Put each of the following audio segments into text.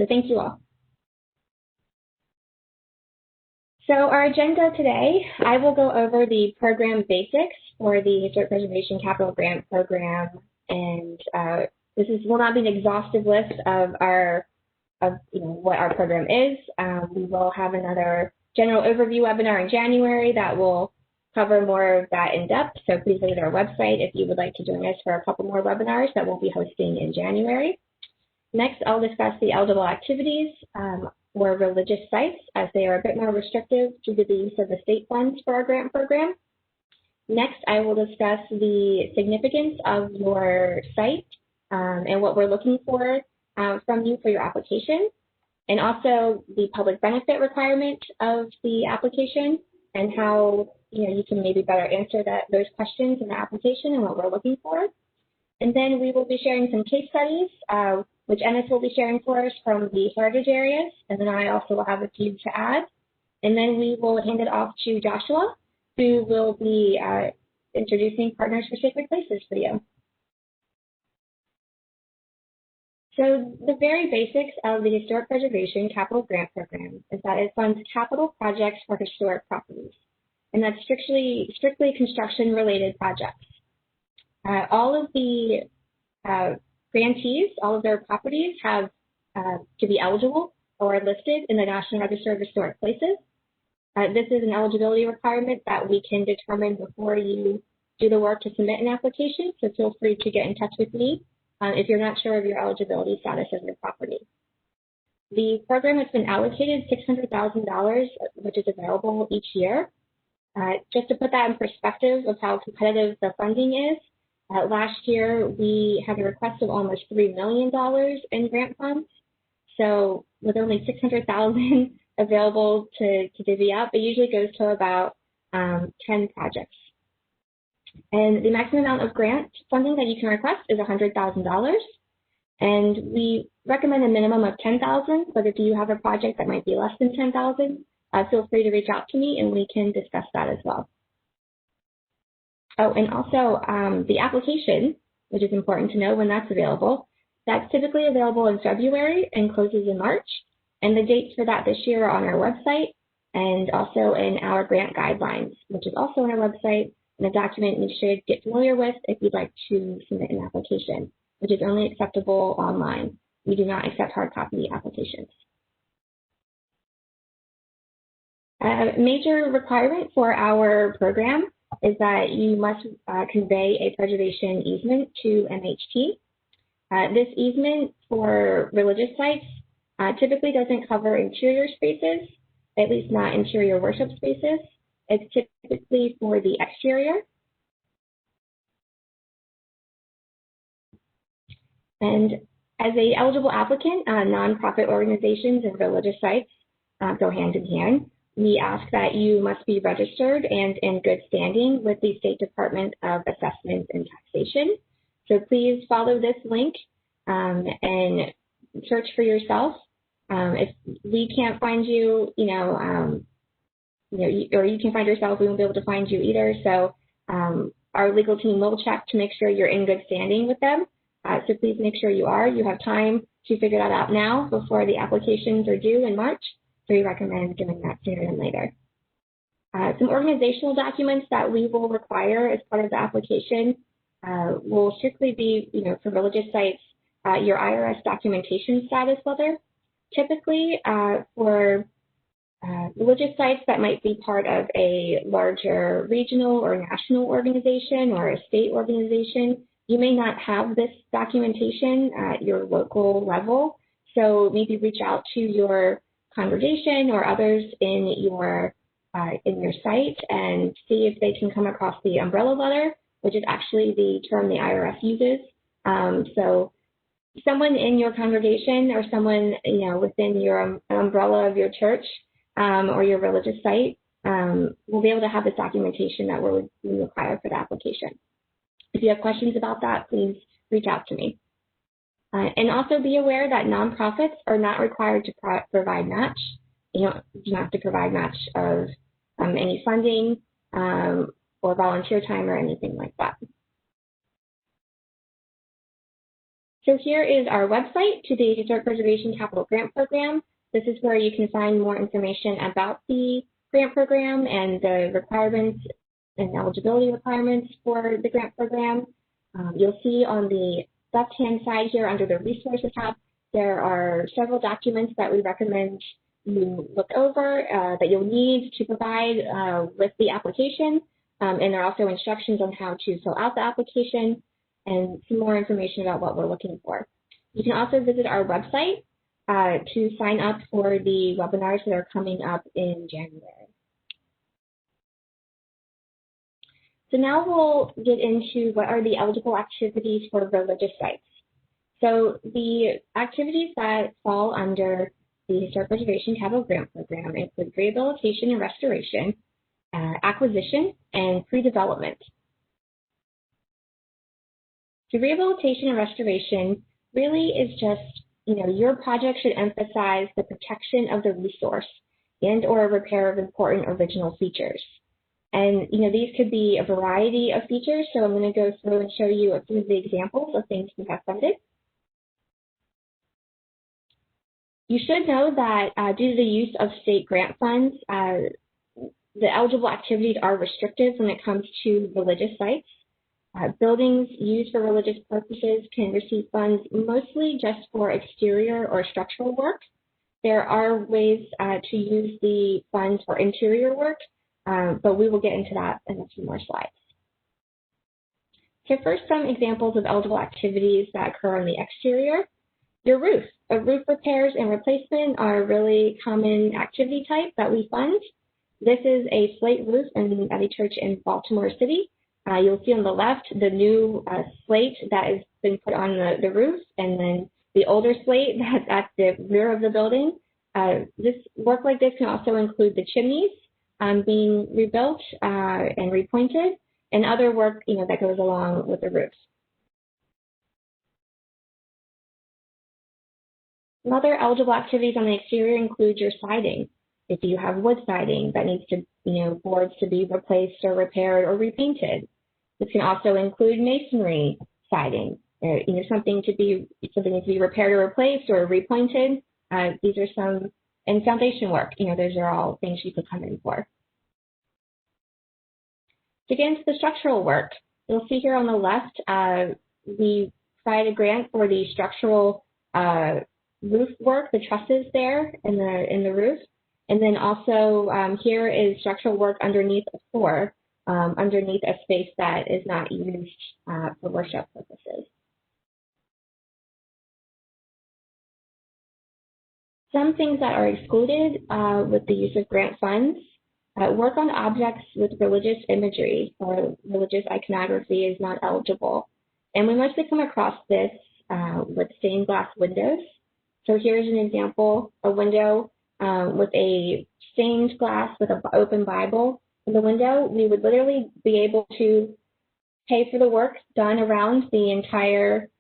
So thank you all. So our agenda today, I will go over the program basics for the Historic Preservation Capital Grant Program, and this will not be an exhaustive list of what our program is. We will have another general overview webinar in January that will cover more of that in depth. So please visit our website if you would like to join us for a couple more webinars that we'll be hosting in January. Next, I'll discuss the eligible activities for religious sites, as they are a bit more restrictive due to the use of the state funds for our grant program. Next, I will discuss the significance of your site and what we're looking for from you for your application, and also the public benefit requirement of the application and how you can maybe better answer those questions in the application and what we're looking for. And then we will be sharing some case studies, which Ennis will be sharing for us from the heritage areas, and then I also will have a few to add. And then we will hand it off to Joshua, who will be introducing Partners for Sacred Places for you. So the very basics of the Historic Preservation Capital Grant Program is that it funds capital projects for historic properties, and that's strictly construction-related projects. All of the grantees, all of their properties have to be eligible or listed in the National Register of Historic Places. This is an eligibility requirement that we can determine before you do the work to submit an application, so feel free to get in touch with me if you're not sure of your eligibility status of your property. The program has been allocated $600,000, which is available each year. Just to put that in perspective of how competitive the funding is, last year we had a request of almost $3 million in grant funds. So with only $600,000 available to divvy up, it usually goes to about 10 projects. And the maximum amount of grant funding that you can request is $100,000. And we recommend a minimum of $10,000, but if you have a project that might be less than $10,000, feel free to reach out to me and we can discuss that as well. Oh, and also the application, which is important to know when that's available. That's typically available in February and closes in March. And the dates for that this year are on our website and also in our grant guidelines, which is also on our website, and a document you should get familiar with if you'd like to submit an application, which is only acceptable online. We do not accept hard copy applications. A major requirement for our program is that you must convey a preservation easement to MHT. This easement for religious sites typically doesn't cover interior spaces, at least not interior worship spaces. It's typically for the exterior. And as an eligible applicant, nonprofit organizations and religious sites go hand in hand. We ask that you must be registered and in good standing with the State Department of Assessment and Taxation. So please follow this link and search for yourself. If we can't find you, or you can find yourself, we won't be able to find you either. So our legal team will check to make sure you're in good standing with them. So please make sure you are. You have time to figure that out now before the applications are due in March. So we recommend doing that sooner than later. Some organizational documents that we will require as part of the application will strictly be, for religious sites, your IRS documentation status letter. Typically, for religious sites that might be part of a larger regional or national organization or a state organization, you may not have this documentation at your local level. So maybe reach out to your congregation or others in your site and see if they can come across the umbrella letter, which is actually the term the IRS uses. So someone in your congregation or someone within your umbrella of your church or your religious site will be able to have this documentation that we require for the application. If you have questions about that, please reach out to me. And also be aware that nonprofits are not required to provide match. You don't have to provide match of any funding or volunteer time or anything like that. So here is our website to the Historic Preservation Capital Grant Program. This is where you can find more information about the grant program and the requirements and eligibility requirements for the grant program. You'll see on the left-hand side here under the Resources tab, there are several documents that we recommend you look over that you'll need to provide with the application. And there are also instructions on how to fill out the application and some more information about what we're looking for. You can also visit our website to sign up for the webinars that are coming up in January. So now we'll get into what are the eligible activities for religious sites. So the activities that fall under the Historic Preservation Capital Grant Program include rehabilitation and restoration, acquisition, and pre-development. So rehabilitation and restoration really is just, your project should emphasize the protection of the resource and or repair of important original features. And, these could be a variety of features, so I'm going to go through and show you a few of the examples of things we have funded. You should know that due to the use of state grant funds, the eligible activities are restrictive when it comes to religious sites. Buildings used for religious purposes can receive funds mostly just for exterior or structural work. There are ways to use the funds for interior work, but we will get into that in a few more slides. So first, some examples of eligible activities that occur on the exterior. Your roof. Roof repairs and replacement are a really common activity type that we fund. This is a slate roof at a church in Baltimore City. You'll see on the left the new slate that has been put on the roof, and then the older slate that's at the rear of the building. This work like this can also include the chimneys being rebuilt and repointed, and other work that goes along with the roofs. Some other eligible activities on the exterior include your siding. If you have wood siding that needs to, boards to be replaced or repaired or repainted. This can also include masonry siding, something to be repaired or replaced or repointed. These are some, and foundation work. Those are all things you could come in for. To get into the structural work, you'll see here on the left, we provide a grant for the structural roof work, the trusses there in the roof. And then also here is structural work underneath a floor, underneath a space that is not used for worship purposes. Some things that are excluded with the use of grant funds, work on objects with religious imagery or religious iconography is not eligible. And we mostly come across this with stained glass windows. So here's an example, a window with a stained glass with an open Bible in the window. We would literally be able to pay for the work done around the entire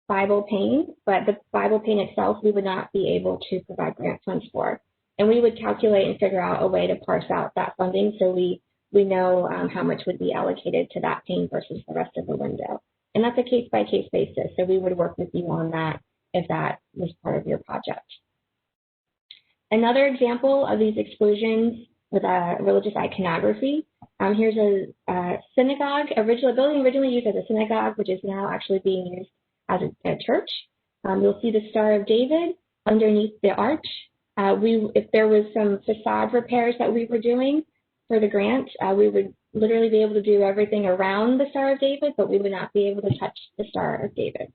Bible pane, but the Bible pane itself we would not be able to provide grant funds for. And we would calculate and figure out a way to parse out that funding so we know how much would be allocated to that pane versus the rest of the window. And that's a case-by-case basis, so we would work with you on that if that was part of your project. Another example of these exclusions with religious iconography, here's a synagogue, a building originally used as a synagogue, which is now actually being used as a church. You'll see the Star of David underneath the arch. If there was some facade repairs that we were doing for the grant, we would literally be able to do everything around the Star of David, but we would not be able to touch the Star of David.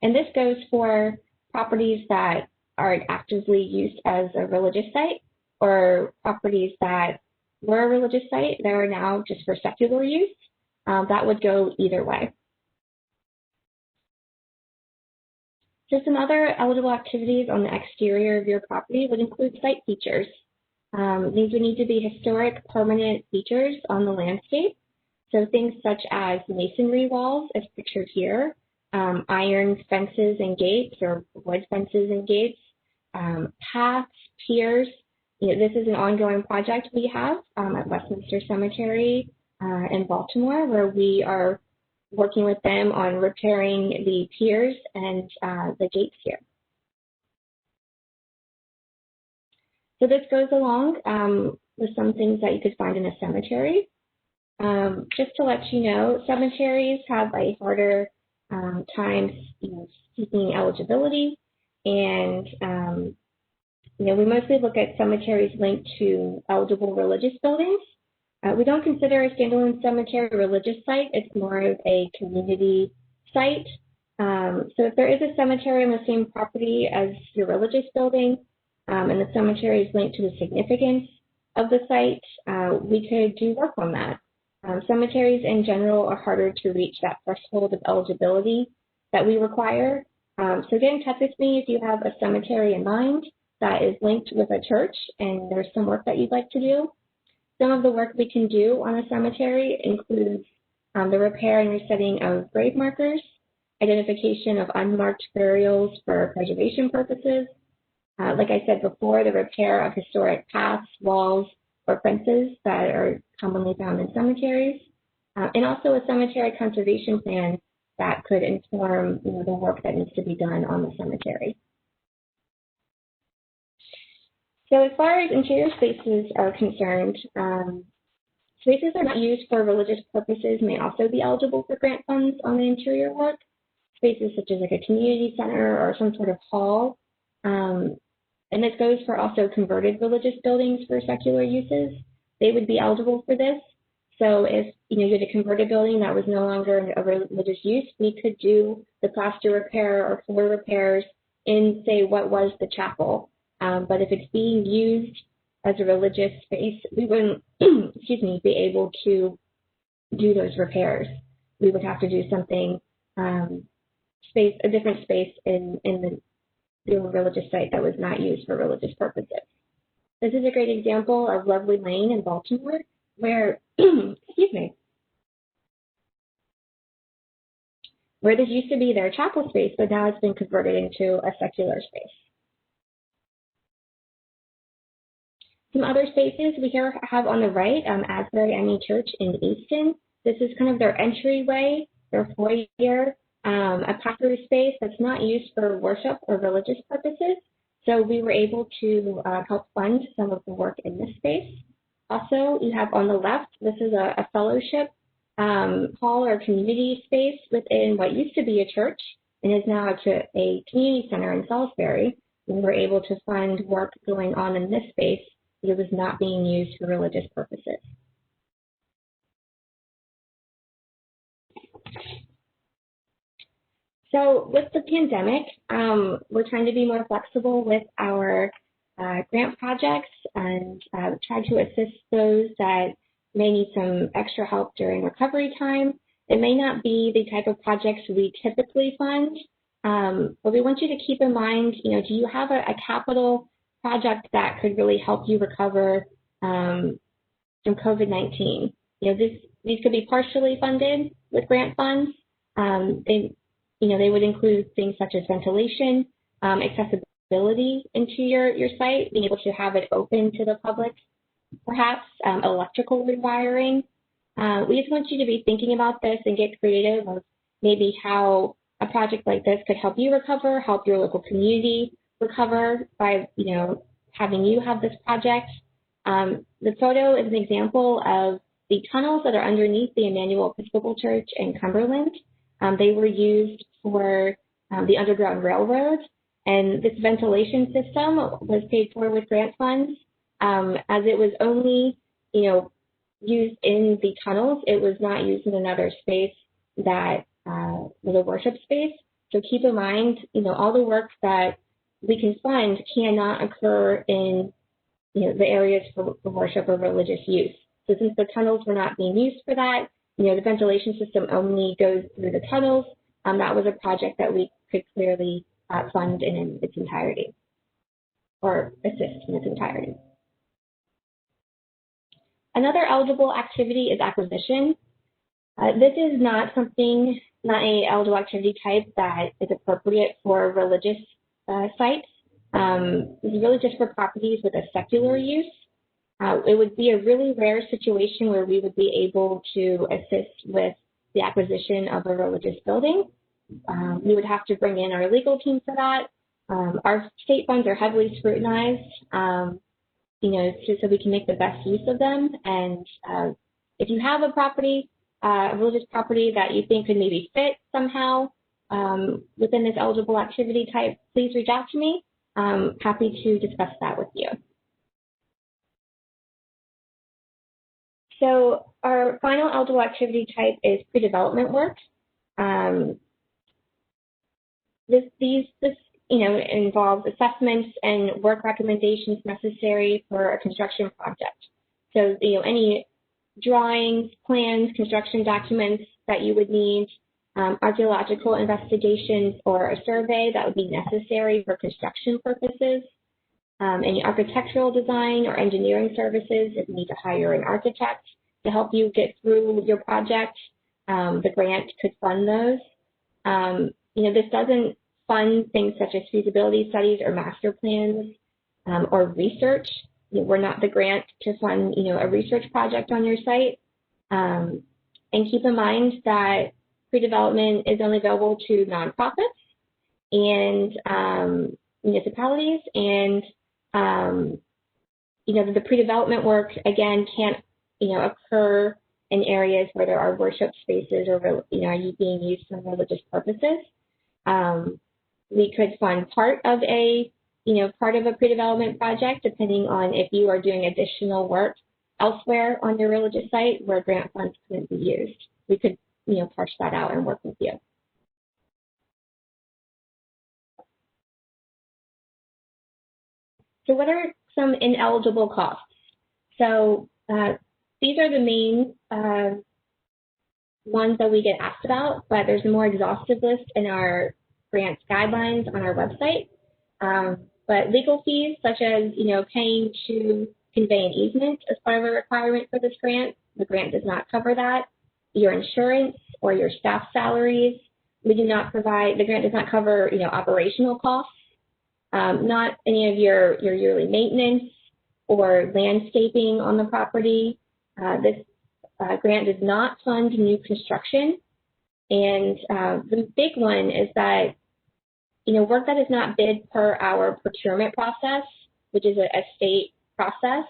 And this goes for properties that are actively used as a religious site or properties that were a religious site that are now just for secular use. That would go either way. So some other eligible activities on the exterior of your property would include site features. These would need to be historic, permanent features on the landscape. So things such as masonry walls, as pictured here, iron fences and gates or wood fences and gates, paths, piers. This is an ongoing project we have at Westminster Cemetery in Baltimore, where we are working with them on repairing the piers and the gates here. So this goes along with some things that you could find in a cemetery. Just to let you know, cemeteries have a harder time seeking eligibility, and we mostly look at cemeteries linked to eligible religious buildings. We don't consider a standalone cemetery a religious site. It's more of a community site. So if there is a cemetery on the same property as your religious building, and the cemetery is linked to the significance of the site, we could do work on that. Cemeteries in general are harder to reach that threshold of eligibility that we require. So get in touch with me if you have a cemetery in mind that is linked with a church and there's some work that you'd like to do. Some of the work we can do on a cemetery includes the repair and resetting of grave markers, identification of unmarked burials for preservation purposes. Like I said before, the repair of historic paths, walls, or fences that are commonly found in cemeteries, and also a cemetery conservation plan that could inform the work that needs to be done on the cemetery. So as far as interior spaces are concerned, spaces that are not used for religious purposes may also be eligible for grant funds on the interior work. Spaces such as like a community center or some sort of hall. And this goes for also converted religious buildings for secular uses. They would be eligible for this. So if you had a converted building that was no longer a religious use, we could do the plaster repair or floor repairs in, say, what was the chapel. But if it's being used as a religious space, we wouldn't, be able to do those repairs. We would have to do something, a different space in the religious site that was not used for religious purposes. This is a great example of Lovely Lane in Baltimore, where, where this used to be their chapel space, but now it's been converted into a secular space. Some other spaces we here have on the right, Asbury Emmy Church in Easton. This is kind of their entryway, their foyer, a pass-through space that's not used for worship or religious purposes. So we were able to help fund some of the work in this space. Also, you have on the left, this is a fellowship hall or community space within what used to be a church and is now a community center in Salisbury. We were able to fund work going on in this space that was not being used for religious purposes. So with the pandemic, we're trying to be more flexible with our grant projects and try to assist those that may need some extra help during recovery time. It may not be the type of projects we typically fund, but we want you to keep in mind, do you have a capital project that could really help you recover from COVID-19? These could be partially funded with grant funds. They would include things such as ventilation, accessibility into your site, being able to have it open to the public, perhaps electrical rewiring. We just want you to be thinking about this and get creative of maybe how a project like this could help you recover, help your local community recover by, having you have this project. The photo is an example of the tunnels that are underneath the Emmanuel Episcopal Church in Cumberland. They were used for the Underground Railroad, and this ventilation system was paid for with grant funds. As it was only, used in the tunnels, it was not used in another space that was a worship space. So keep in mind, all the work that we can fund cannot occur in, the areas for worship or religious use. So since the tunnels were not being used for that, the ventilation system only goes through the tunnels. That was a project that we could clearly fund in its entirety, or assist in its entirety. Another eligible activity is acquisition. This is not a eligible activity type that is appropriate for religious sites. This is really just for properties with a secular use. It would be a really rare situation where we would be able to assist with the acquisition of a religious building. We would have to bring in our legal team for that. Our state funds are heavily scrutinized, so we can make the best use of them. And if you have a property, a religious property that you think could maybe fit somehow within this eligible activity type, please reach out to me. I'm happy to discuss that with you. So our final eligible activity type is pre-development work. This involves assessments and work recommendations necessary for a construction project. So, any drawings, plans, construction documents that you would need, archaeological investigations or a survey that would be necessary for construction purposes, any architectural design or engineering services if you need to hire an architect to help you get through your project. The grant could fund those. This doesn't fund things such as feasibility studies or master plans or research. We're not the grant to fund, a research project on your site. And keep in mind that pre-development is only available to nonprofits and municipalities, and the pre-development work again can't occur in areas where there are worship spaces or are being used for religious purposes. We could fund part of a pre-development project depending on if you are doing additional work elsewhere on your religious site where grant funds couldn't be used. We could parse that out and work with you. So what are some ineligible costs? So these are the main ones that we get asked about, but there's a more exhaustive list in our grants guidelines on our website. But legal fees, such as paying to convey an easement as part of a requirement for this grant, the grant does not cover that. Your insurance or your staff salaries, we do not provide. The grant does not cover operational costs. Not any of your yearly maintenance or landscaping on the property. This grant does not fund new construction. And the big one is that, work that is not bid per our procurement process, which is a state process,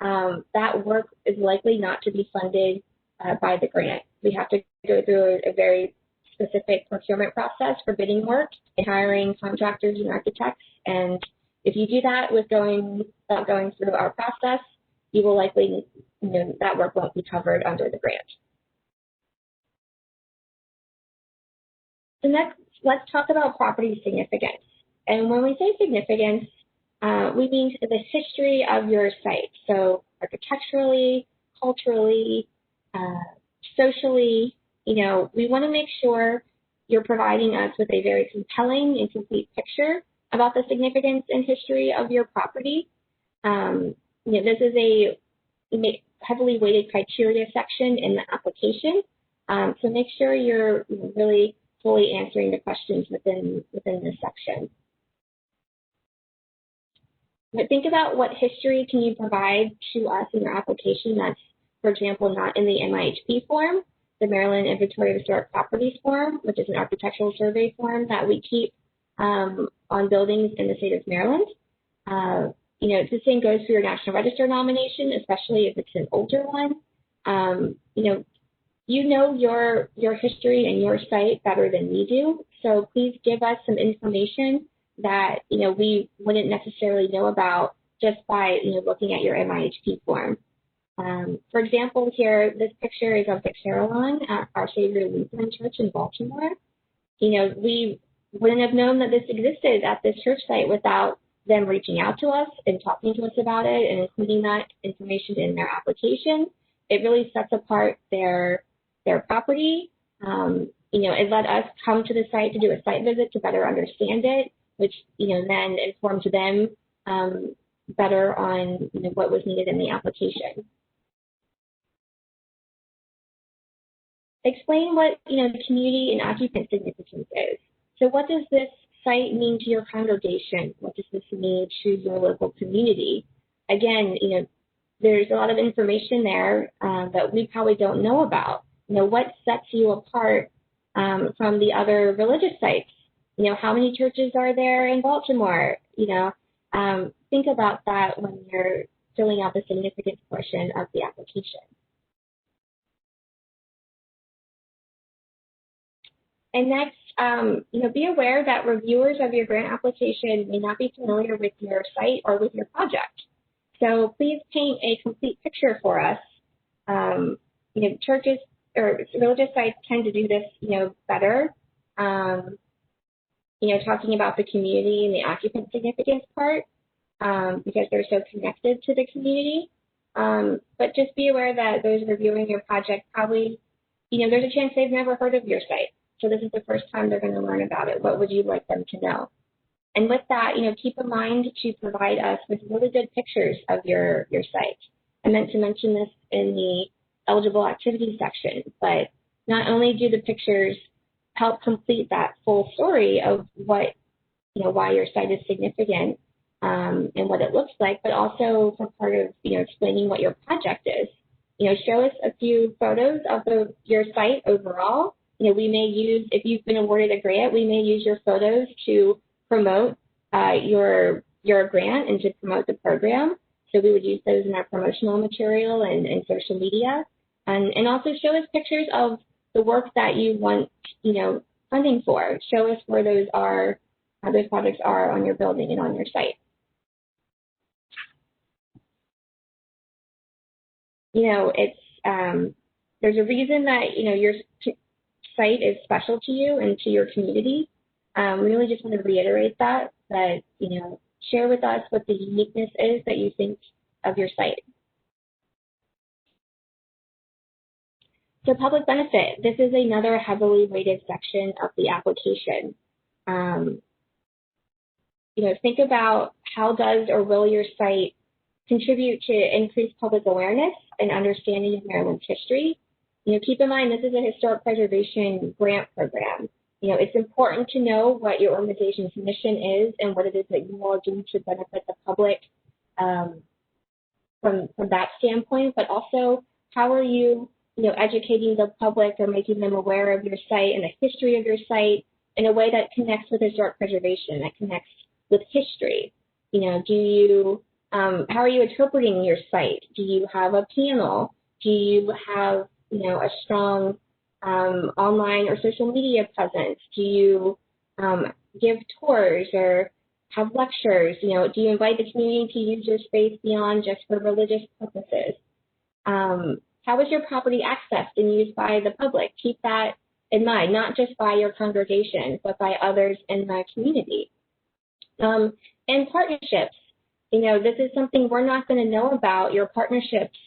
that work is likely not to be funded by the grant. We have to go through a very specific procurement process for bidding work and hiring contractors and architects. And if you do that without going through our process, you will likely, that work won't be covered under the grant. So next, let's talk about property significance. And when we say significance, we mean the history of your site. So architecturally, culturally, socially, we want to make sure you're providing us with a very compelling and complete picture about the significance and history of your property. This is a heavily weighted criteria section in the application. So make sure you're really fully answering the questions within this section. But think about what history can you provide to us in your application that's, for example, not in the MIHP form, the Maryland Inventory of Historic Properties form, which is an architectural survey form that we keep on buildings in the state of Maryland. The same goes for your National Register nomination, especially if it's an older one. Your history and your site better than we do. So please give us some information that we wouldn't necessarily know about just by looking at your MIHP form. For example, here this picture is of the Carillon at Our Savior Lutheran Church in Baltimore. We wouldn't have known that this existed at this church site without them reaching out to us and talking to us about it and including that information in their application. It really sets apart their property. It let us come to the site to do a site visit to better understand it, which then informs them better on what was needed in the application. Explain what the community and occupant significance is. So what does this site mean to your congregation? What does this mean to your local community? Again, there's a lot of information there that we probably don't know about. What sets you apart from the other religious sites? How many churches are there in Baltimore? Think about that when you're filling out the significance portion of the application. And next, be aware that reviewers of your grant application may not be familiar with your site or with your project. So please paint a complete picture for us. Churches or religious sites tend to do this, better. Talking about the community and the occupant significance part, because they're so connected to the community. But just be aware that those reviewing your project probably, there's a chance they've never heard of your site. So this is the first time they're going to learn about it. What would you like them to know? And with that, keep in mind to provide us with really good pictures of your site. I meant to mention this in the eligible activities section, but not only do the pictures help complete that full story of what, why your site is significant and what it looks like, but also for part of, explaining what your project is. Show us a few photos of your site overall. We may use, if you've been awarded a grant, we may use your photos to promote your grant and to promote the program. So we would use those in our promotional material and social media. And also show us pictures of the work that you want, funding for. Show us where those projects are on your building and on your site. There's a reason that, your site is special to you and to your community. We really just want to reiterate that, share with us what the uniqueness is that you think of your site. So public benefit, this is another heavily weighted section of the application. Think about how does or will your site contribute to increased public awareness and understanding of Maryland's history. Keep in mind this is a historic preservation grant program. It's important to know what your organization's mission is and what it is that you will do to benefit the public from that standpoint, but also how are you educating the public or making them aware of your site and the history of your site in a way that connects with historic preservation, that connects with history. How are you interpreting your site? Do you have a panel? Do you have, a strong online or social media presence? Do you give tours or have lectures? Do you invite the community to use your space beyond just for religious purposes? How is your property accessed and used by the public? Keep that in mind, not just by your congregation, but by others in the community. And partnerships. This is something we're not going to know about, your partnerships,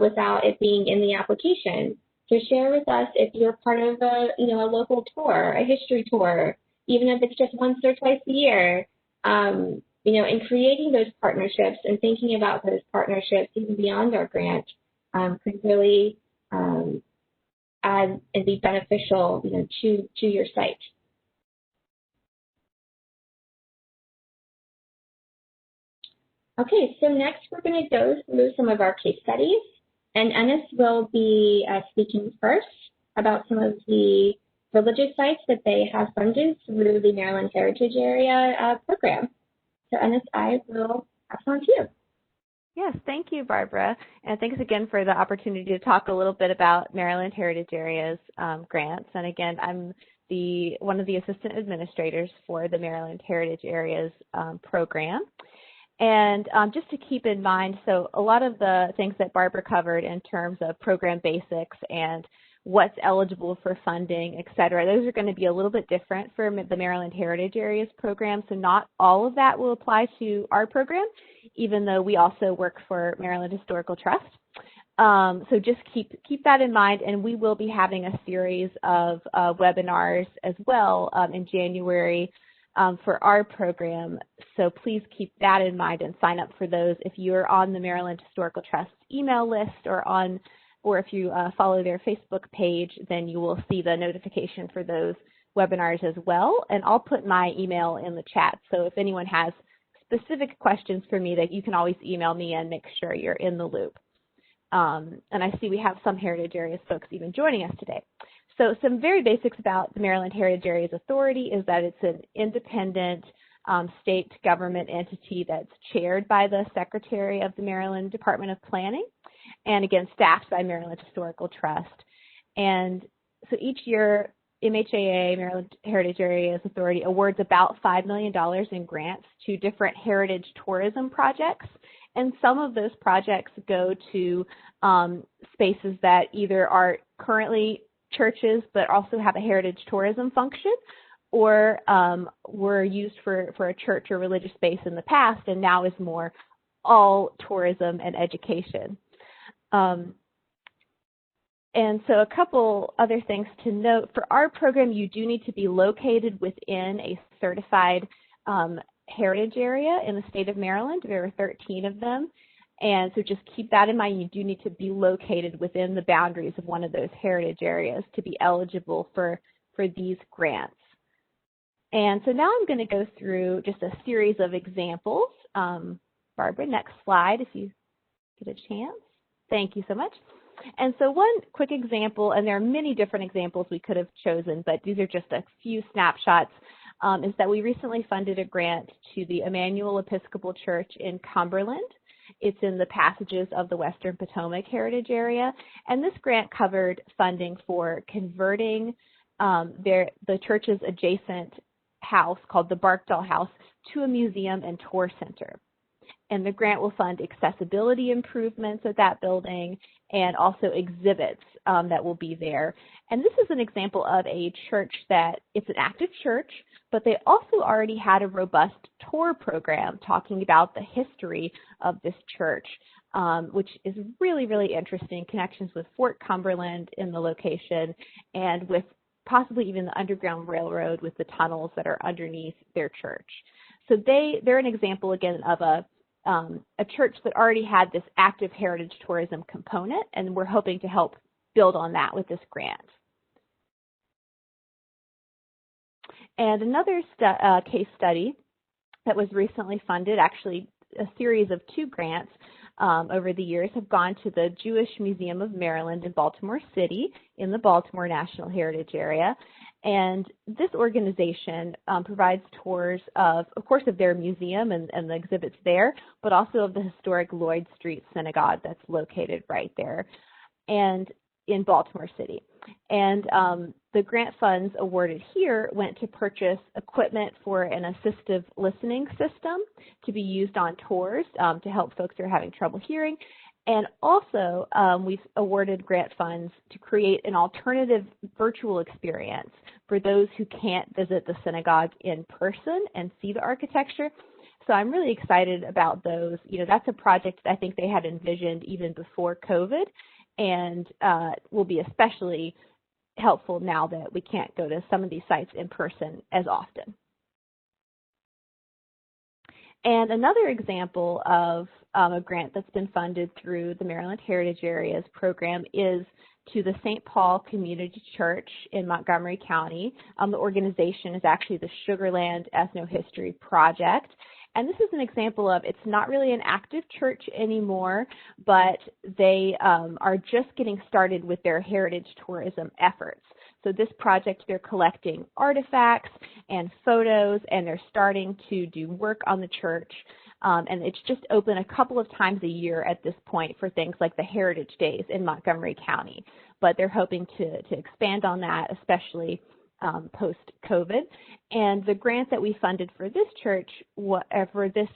without it being in the application. So share with us if you're part of a local tour, a history tour, even if it's just once or twice a year. In creating those partnerships and thinking about those partnerships even beyond our grant could really add and be beneficial, to your site. Okay, so next we're going to go through some of our case studies, and Ennis will be speaking first about some of the religious sites that they have funded through the Maryland Heritage Area program. So Ennis, I will pass on to you. Yes, thank you, Barbara, and thanks again for the opportunity to talk a little bit about Maryland Heritage Area's grants. And again, I'm one of the assistant administrators for the Maryland Heritage Area's program. And just to keep in mind, so a lot of the things that Barbara covered in terms of program basics and what's eligible for funding, et cetera, those are going to be a little bit different for the Maryland Heritage Areas program. So not all of that will apply to our program, even though we also work for Maryland Historical Trust. So just keep that in mind, and we will be having a series of webinars as well in January for our program. So please keep that in mind and sign up for those if you're on the Maryland Historical Trust email list or if you follow their Facebook page, then you will see the notification for those webinars as well. And I'll put my email in the chat. So if anyone has specific questions for me, that you can always email me and make sure you're in the loop. And I see we have some Heritage Areas folks even joining us today. So some very basics about the Maryland Heritage Areas Authority is that it's an independent state government entity that's chaired by the Secretary of the Maryland Department of Planning, and again, staffed by Maryland Historical Trust. And so each year, MHAA, Maryland Heritage Areas Authority, awards about $5 million in grants to different heritage tourism projects. And some of those projects go to spaces that either are currently churches but also have a heritage tourism function, or were used for a church or religious space in the past and now is more all tourism and education. And so a couple other things to note. For our program, you do need to be located within a certified heritage area in the state of Maryland. There are 13 of them. And so just keep that in mind. You do need to be located within the boundaries of one of those heritage areas to be eligible for these grants. And so now I'm going to go through just a series of examples. Barbara, next slide if you get a chance. Thank you so much. And so one quick example, and there are many different examples we could have chosen, but these are just a few snapshots, is that we recently funded a grant to the Emmanuel Episcopal Church in Cumberland. It's in the Passages of the Western Potomac Heritage Area, and this grant covered funding for converting the church's adjacent house called the Barkdale House to a museum and tour center. And the grant will fund accessibility improvements at that building and also exhibits that will be there. And this is an example of a church that it's an active church, but they also already had a robust tour program talking about the history of this church, which is really, really interesting. Connections with Fort Cumberland in the location and with possibly even the Underground Railroad with the tunnels that are underneath their church. So they're an example, again, of a church that already had this active heritage tourism component, and we're hoping to help build on that with this grant. And another case study that was recently funded, actually a series of 2 grants over the years, have gone to the Jewish Museum of Maryland in Baltimore City in the Baltimore National Heritage Area. And this organization provides tours of course, of their museum and the exhibits there, but also of the historic Lloyd Street Synagogue that's located right there and in Baltimore City. And the grant funds awarded here went to purchase equipment for an assistive listening system to be used on tours to help folks who are having trouble hearing. And also, we've awarded grant funds to create an alternative virtual experience for those who can't visit the synagogue in person and see the architecture. So I'm really excited about those. You know, that's a project that I think they had envisioned even before COVID, and will be especially helpful now that we can't go to some of these sites in person as often. And another example of a grant that's been funded through the Maryland Heritage Areas program is to the St. Paul Community Church in Montgomery County. The organization is actually the Sugarland Ethnohistory Project. And this is an example of, it's not really an active church anymore, but they are just getting started with their heritage tourism efforts. So this project, they're collecting artifacts and photos, and they're starting to do work on the church. And it's just open a couple of times a year at this point for things like the Heritage Days in Montgomery County. But they're hoping to expand on that, especially post-COVID. And the grant that we funded for this church, for this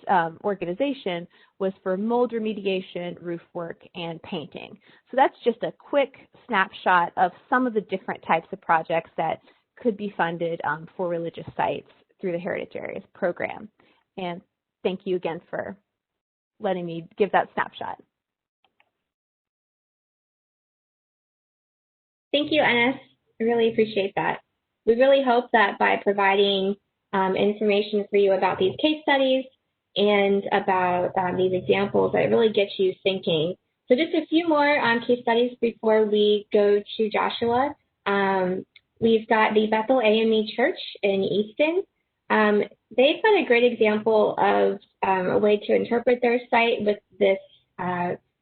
organization, was for mold remediation, roof work, and painting. So that's just a quick snapshot of some of the different types of projects that could be funded for religious sites through the Heritage Areas program. And thank you again for letting me give that snapshot. Thank you, Ennis. I really appreciate that. We really hope that by providing information for you about these case studies and about these examples, that it really gets you thinking. So just a few more case studies before we go to Joshua. We've got the Bethel AME Church in Easton. They've got a great example of a way to interpret their site with this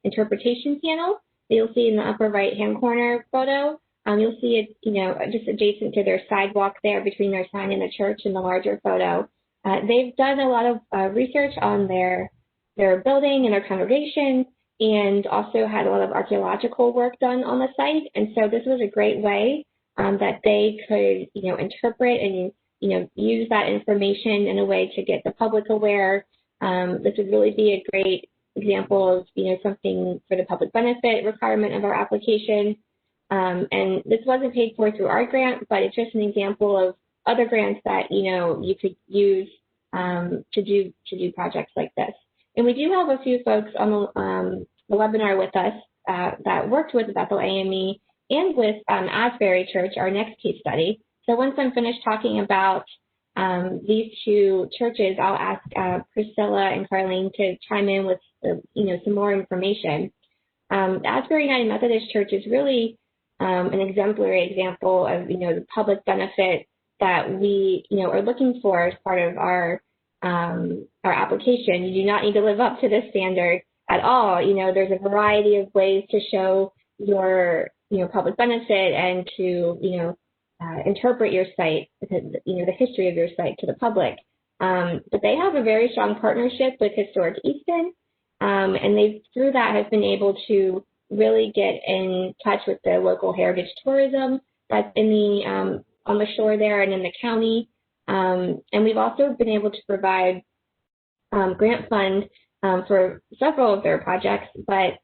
interpretation panel that you'll see in the upper right-hand corner photo. You'll see it, just adjacent to their sidewalk there between their sign and the church in the larger photo. They've done a lot of research on their building and their congregation, and also had a lot of archaeological work done on the site. And so this was a great way that they could, interpret and, use that information in a way to get the public aware. This would really be a great example of, something for the public benefit requirement of our application. And this wasn't paid for through our grant, but it's just an example of other grants that, you could use to do projects like this. And we do have a few folks on the webinar with us that worked with Bethel AME and with Asbury Church, our next case study. So once I'm finished talking about these two churches, I'll ask Priscilla and Carlene to chime in with some more information. The Asbury United Methodist Church is really an exemplary example of the public benefit that we are looking for as part of our application. You do not need to live up to this standard at all. There's a variety of ways to show your public benefit and to interpret your site, the history of your site to the public. But they have a very strong partnership with Historic Easton, and they through that have been able to really get in touch with the local heritage tourism that's in the on the shore there and in the county. And we've also been able to provide grant fund for several of their projects, but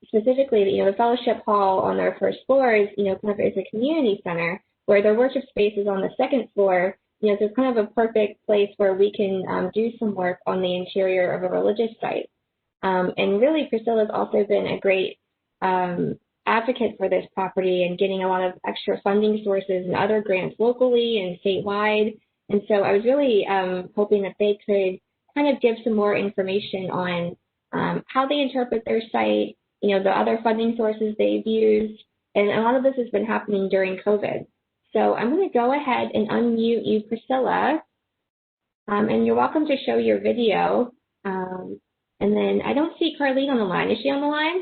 specifically, the fellowship hall on their first floor is, kind of is a community center where their worship space is on the second floor. So it's kind of a perfect place where we can do some work on the interior of a religious site. And really, Priscilla's also been a great advocate for this property and getting a lot of extra funding sources and other grants locally and statewide. And so I was really hoping that they could kind of give some more information on how they interpret their site, the other funding sources they've used. And a lot of this has been happening during COVID. So I'm going to go ahead and unmute you, Priscilla. And you're welcome to show your video. And then I don't see Carlene on the line. Is she on the line?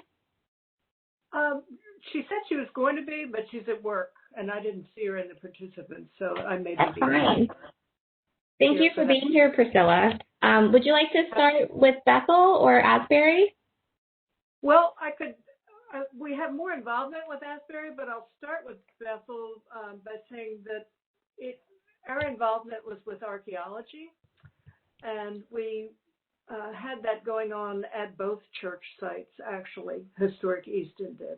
She said she was going to be, but she's at work, and I didn't see her in the participants, so I may be. That's fine. Thank you for being here, Priscilla. Would you like to start with Bethel or Asbury? Well, I could. We have more involvement with Asbury, but I'll start with Bethel by saying that our involvement was with archaeology, and we had that going on at both church sites, actually. Historic Easton did.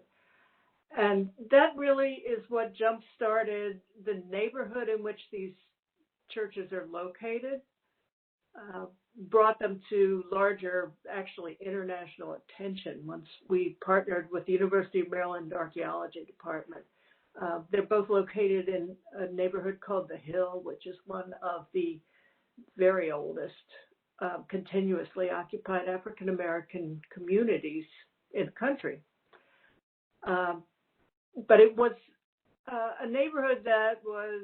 And that really is what jump-started the neighborhood in which these churches are located, brought them to larger, actually international attention once we partnered with the University of Maryland Archaeology Department. They're both located in a neighborhood called The Hill, which is one of the very oldest continuously occupied African-American communities in the country. But it was a neighborhood that was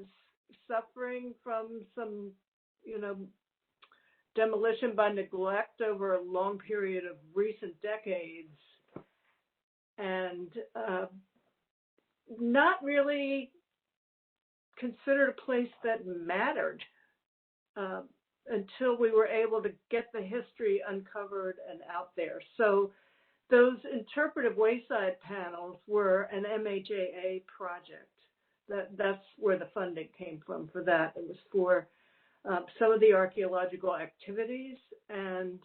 suffering from some, demolition by neglect over a long period of recent decades, and not really considered a place that mattered until we were able to get the history uncovered and out there. So those interpretive wayside panels were an MHAA project. That's where the funding came from for that. It was for some of the archaeological activities, and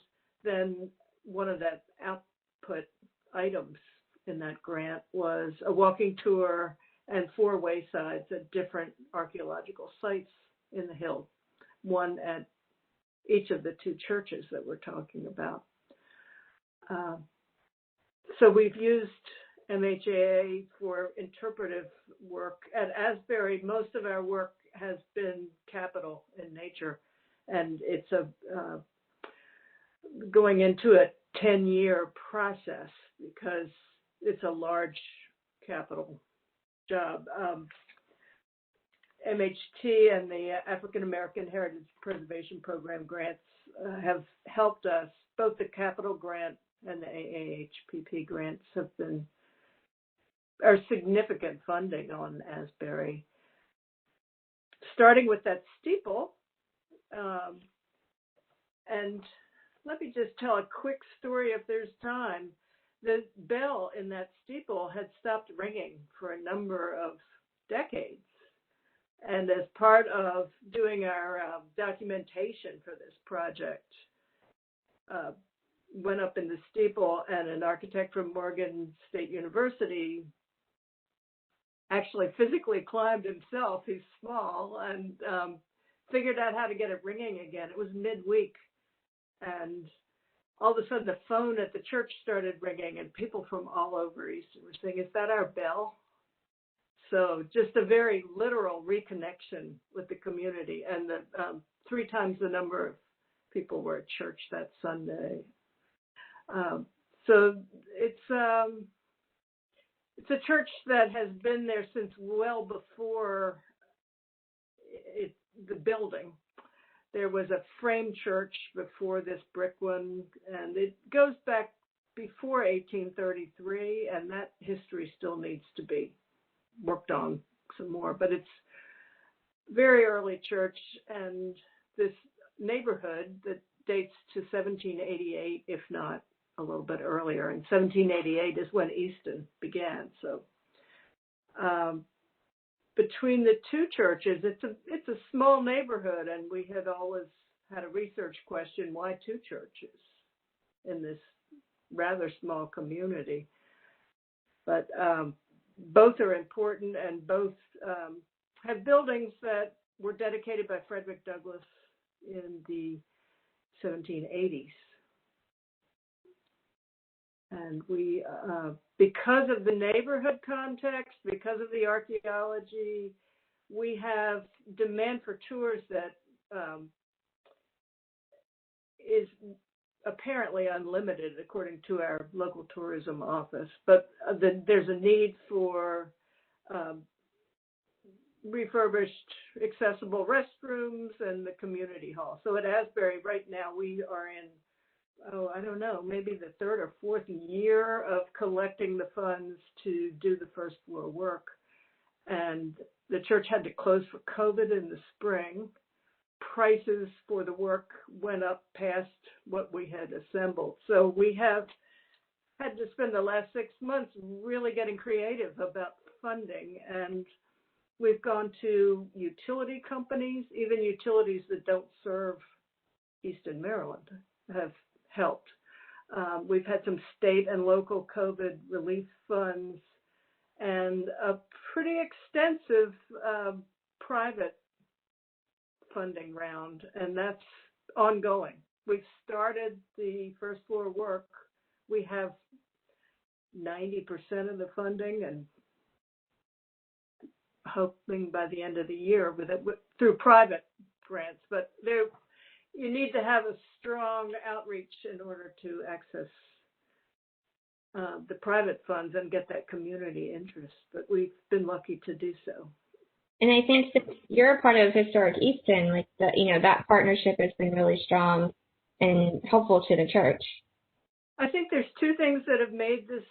then one of the output items in that grant was a walking tour and 4 waysides at different archaeological sites in the Hill, one at each of the 2 churches that we're talking about. So we've used MHAA for interpretive work. At Asbury, most of our work has been capital in nature, and it's going into a 10-year process because it's a large capital job. MHT and the African American Heritage Preservation Program grants have helped us, both the capital grant and the AAHPP grants are significant funding on Asbury. Starting with that steeple, and let me just tell a quick story if there's time. The bell in that steeple had stopped ringing for a number of decades. And as part of doing our documentation for this project, went up in the steeple, and an architect from Morgan State University actually physically climbed himself. He's small, and figured out how to get it ringing again. It was midweek, and all of a sudden the phone at the church started ringing, and people from all over Easton were saying, "Is that our bell?" So just a very literal reconnection with the community, and 3 times the number of people were at church that Sunday. So it's a church that has been there since well before the building. There was a frame church before this brick one, and it goes back before 1833, and that history still needs to be worked on some more. But it's very early church, and this neighborhood that dates to 1788, if not a little bit earlier. And 1788 is when Easton began. So between the 2 churches, it's a small neighborhood, and we had always had a research question: why 2 churches in this rather small community? But both are important, and both have buildings that were dedicated by Frederick Douglass in the 1780s. And we, because of the neighborhood context, because of the archaeology, we have demand for tours that is apparently unlimited, according to our local tourism office. But there's a need for refurbished, accessible restrooms and the community hall. So at Asbury right now, we are in, I don't know, maybe the 3rd or 4th year of collecting the funds to do the first floor work. And the church had to close for COVID in the spring. Prices for the work went up past what we had assembled. So we have had to spend the last 6 months really getting creative about funding. And we've gone to utility companies, even utilities that don't serve Easton, Maryland, have helped. We've had some state and local COVID relief funds, and a pretty extensive private funding round, and that's ongoing. We've started the first floor work. We have 90% of the funding, and hoping by the end of the year through private grants. But you need to have a strong outreach in order to access the private funds and get that community interest. But we've been lucky to do so. And I think that you're a part of Historic Easton, like that partnership has been really strong and helpful to the church. I think there's 2 things that have made this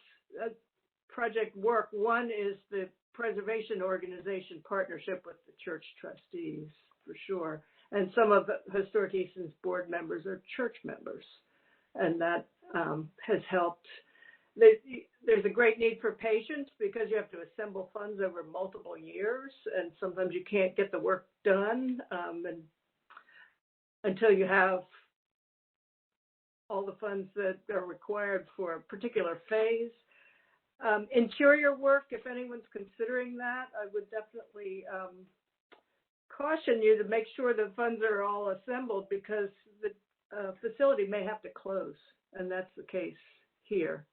project work. One is the preservation organization partnership with the church trustees, for sure. And some of Historic Easton's board members are church members, and that has helped. There's a great need for patience because you have to assemble funds over multiple years, and sometimes you can't get the work done and until you have all the funds that are required for a particular phase. Interior work, if anyone's considering that, I would definitely caution you to make sure the funds are all assembled, because the facility may have to close, and that's the case here.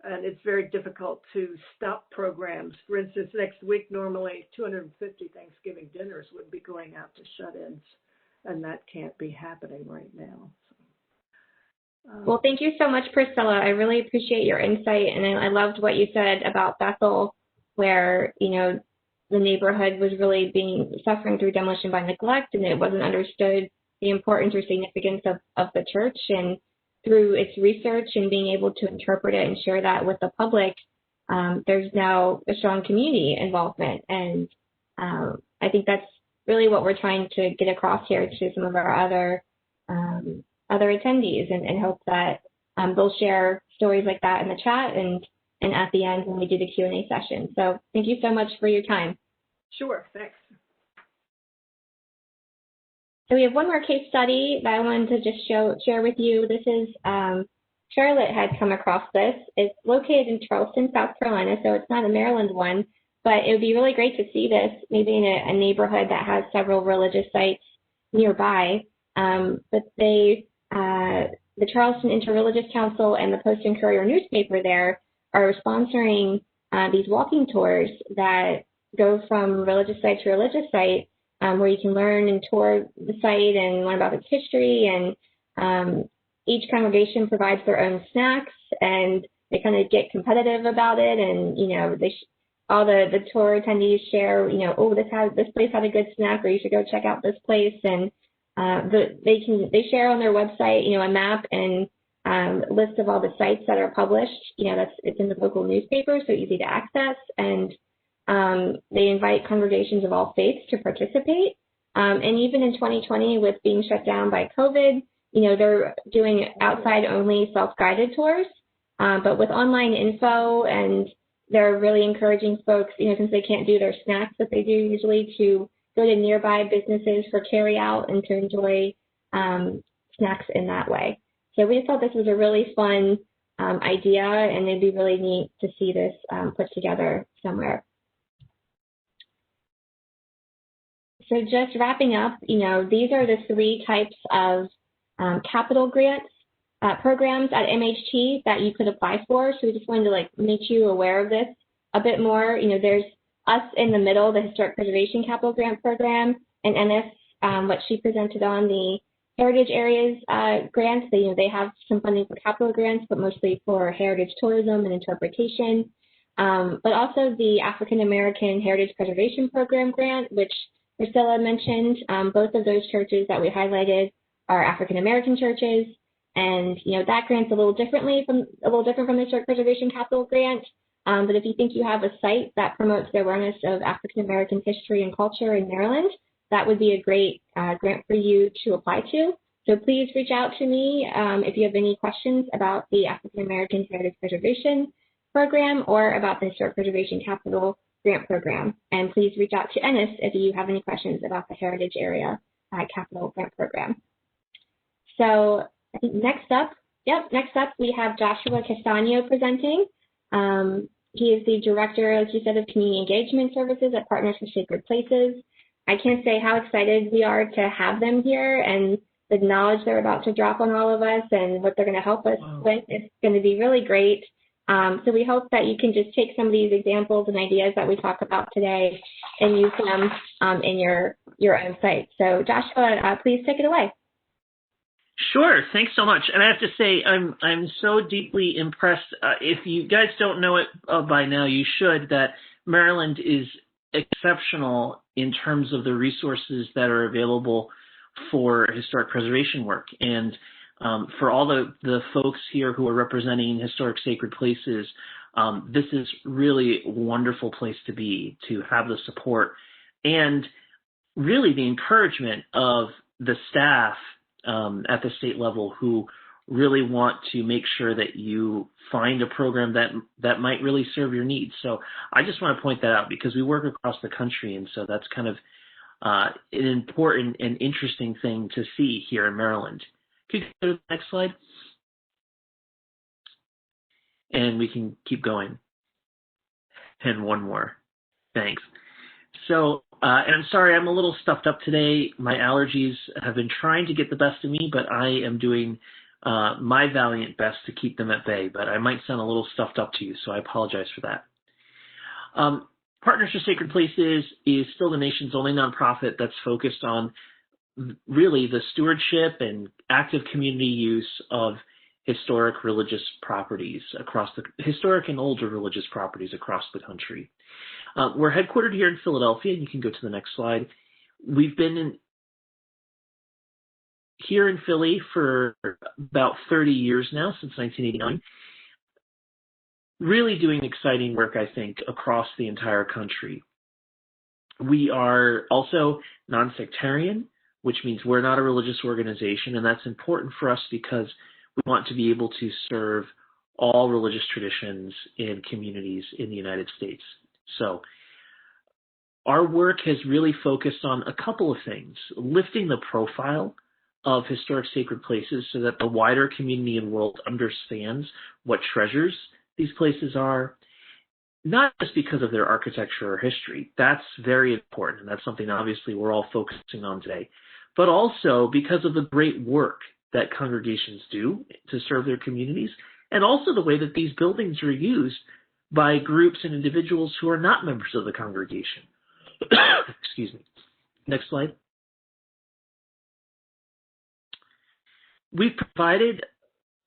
And it's very difficult to stop programs. For instance, next week, normally 250 Thanksgiving dinners would be going out to shut-ins, and that can't be happening right now. Well, thank you so much, Priscilla. I really appreciate your insight, and I loved what you said about Bethel, where, the neighborhood was really suffering through demolition by neglect, and it wasn't understood the importance or significance of the church. And through its research and being able to interpret it and share that with the public, there's now a strong community involvement. And I think that's really what we're trying to get across here to some of our other attendees, and hope that they'll share stories like that in the chat and at the end when we do the Q&A session. So thank you so much for your time. Sure, thanks. So we have one more case study that I wanted to just share with you. This is, Charlotte had come across this. It's located in Charleston, South Carolina, so it's not a Maryland one, but it would be really great to see this maybe in a neighborhood that has several religious sites nearby. But the Charleston Interreligious Council and the Post and Courier newspaper there are sponsoring these walking tours that go from religious site to religious site, where you can learn and tour the site and learn about its history. And each congregation provides their own snacks, and they kind of get competitive about it. And all the tour attendees share, oh, this place had a good snack, or you should go check out this place. And they share on their website, a map and list of all the sites that are published. It's in the local newspaper, so easy to access. And they invite congregations of all faiths to participate. And even in 2020, with being shut down by COVID, they're doing outside-only self-guided tours. But with online info, and they're really encouraging folks, since they can't do their snacks that they do usually, to go to nearby businesses for carry-out and to enjoy snacks in that way. So we thought this was a really fun idea, and it'd be really neat to see this put together somewhere. So just wrapping up, these are the 3 types of capital grants programs at MHT that you could apply for. So we just wanted to make you aware of this a bit more. There's us in the middle, the Historic Preservation Capital Grant Program, and Ennis, what she presented on, the Heritage Areas grants. They have some funding for capital grants, but mostly for heritage tourism and interpretation. But also the African American Heritage Preservation Program grant, which Priscilla mentioned. Both of those churches that we highlighted are African American churches, and that grant's a little different from the Historic Preservation Capital Grant. But if you think you have a site that promotes the awareness of African American history and culture in Maryland, that would be a great grant for you to apply to. So please reach out to me if you have any questions about the African American Heritage Preservation Program or about the Historic Preservation Capital Grant Program. And please reach out to Ennis if you have any questions about the Heritage Area Capital Grant Program. So I think next up we have Joshua Castano presenting. He is the Director, like you said, of Community Engagement Services at Partners for Sacred Places. I can't say how excited we are to have them here, and the knowledge they're about to drop on all of us and what they're going to help us with is going to be really great. So we hope that you can just take some of these examples and ideas that we talk about today and use them in your own site. So Joshua, please take it away. Sure. Thanks so much. And I have to say, I'm so deeply impressed. If you guys don't know it by now, you should, that Maryland is exceptional in terms of the resources that are available for historic preservation work. And for all the folks here who are representing historic sacred places, this is really a wonderful place to be, to have the support and really the encouragement of the staff at the state level who really want to make sure that you find a program that might really serve your needs. So I just want to point that out because we work across the country, and so that's kind of an important and interesting thing to see here in Maryland. Could you go to the next slide? And we can keep going. And one more. Thanks. So, and I'm sorry, I'm a little stuffed up today. My allergies have been trying to get the best of me, but I am doing my valiant best to keep them at bay. But I might sound a little stuffed up to you, so I apologize for that. Partners for Sacred Places is still the nation's only nonprofit that's focused on really the stewardship and active community use of historic religious properties across the historic and older religious properties across the country. We're headquartered here in Philadelphia, and you can go to the next slide. We've been here in Philly for about 30 years now, since 1989, really doing exciting work, I think, across the entire country. We are also non-sectarian, which means we're not a religious organization, and that's important for us because we want to be able to serve all religious traditions in communities in the United States. So our work has really focused on a couple of things: lifting the profile of historic sacred places so that the wider community and world understands what treasures these places are, not just because of their architecture or history. That's very important, and that's something obviously we're all focusing on today, but also because of the great work that congregations do to serve their communities, and also the way that these buildings are used by groups and individuals who are not members of the congregation. Excuse me. Next slide. We've provided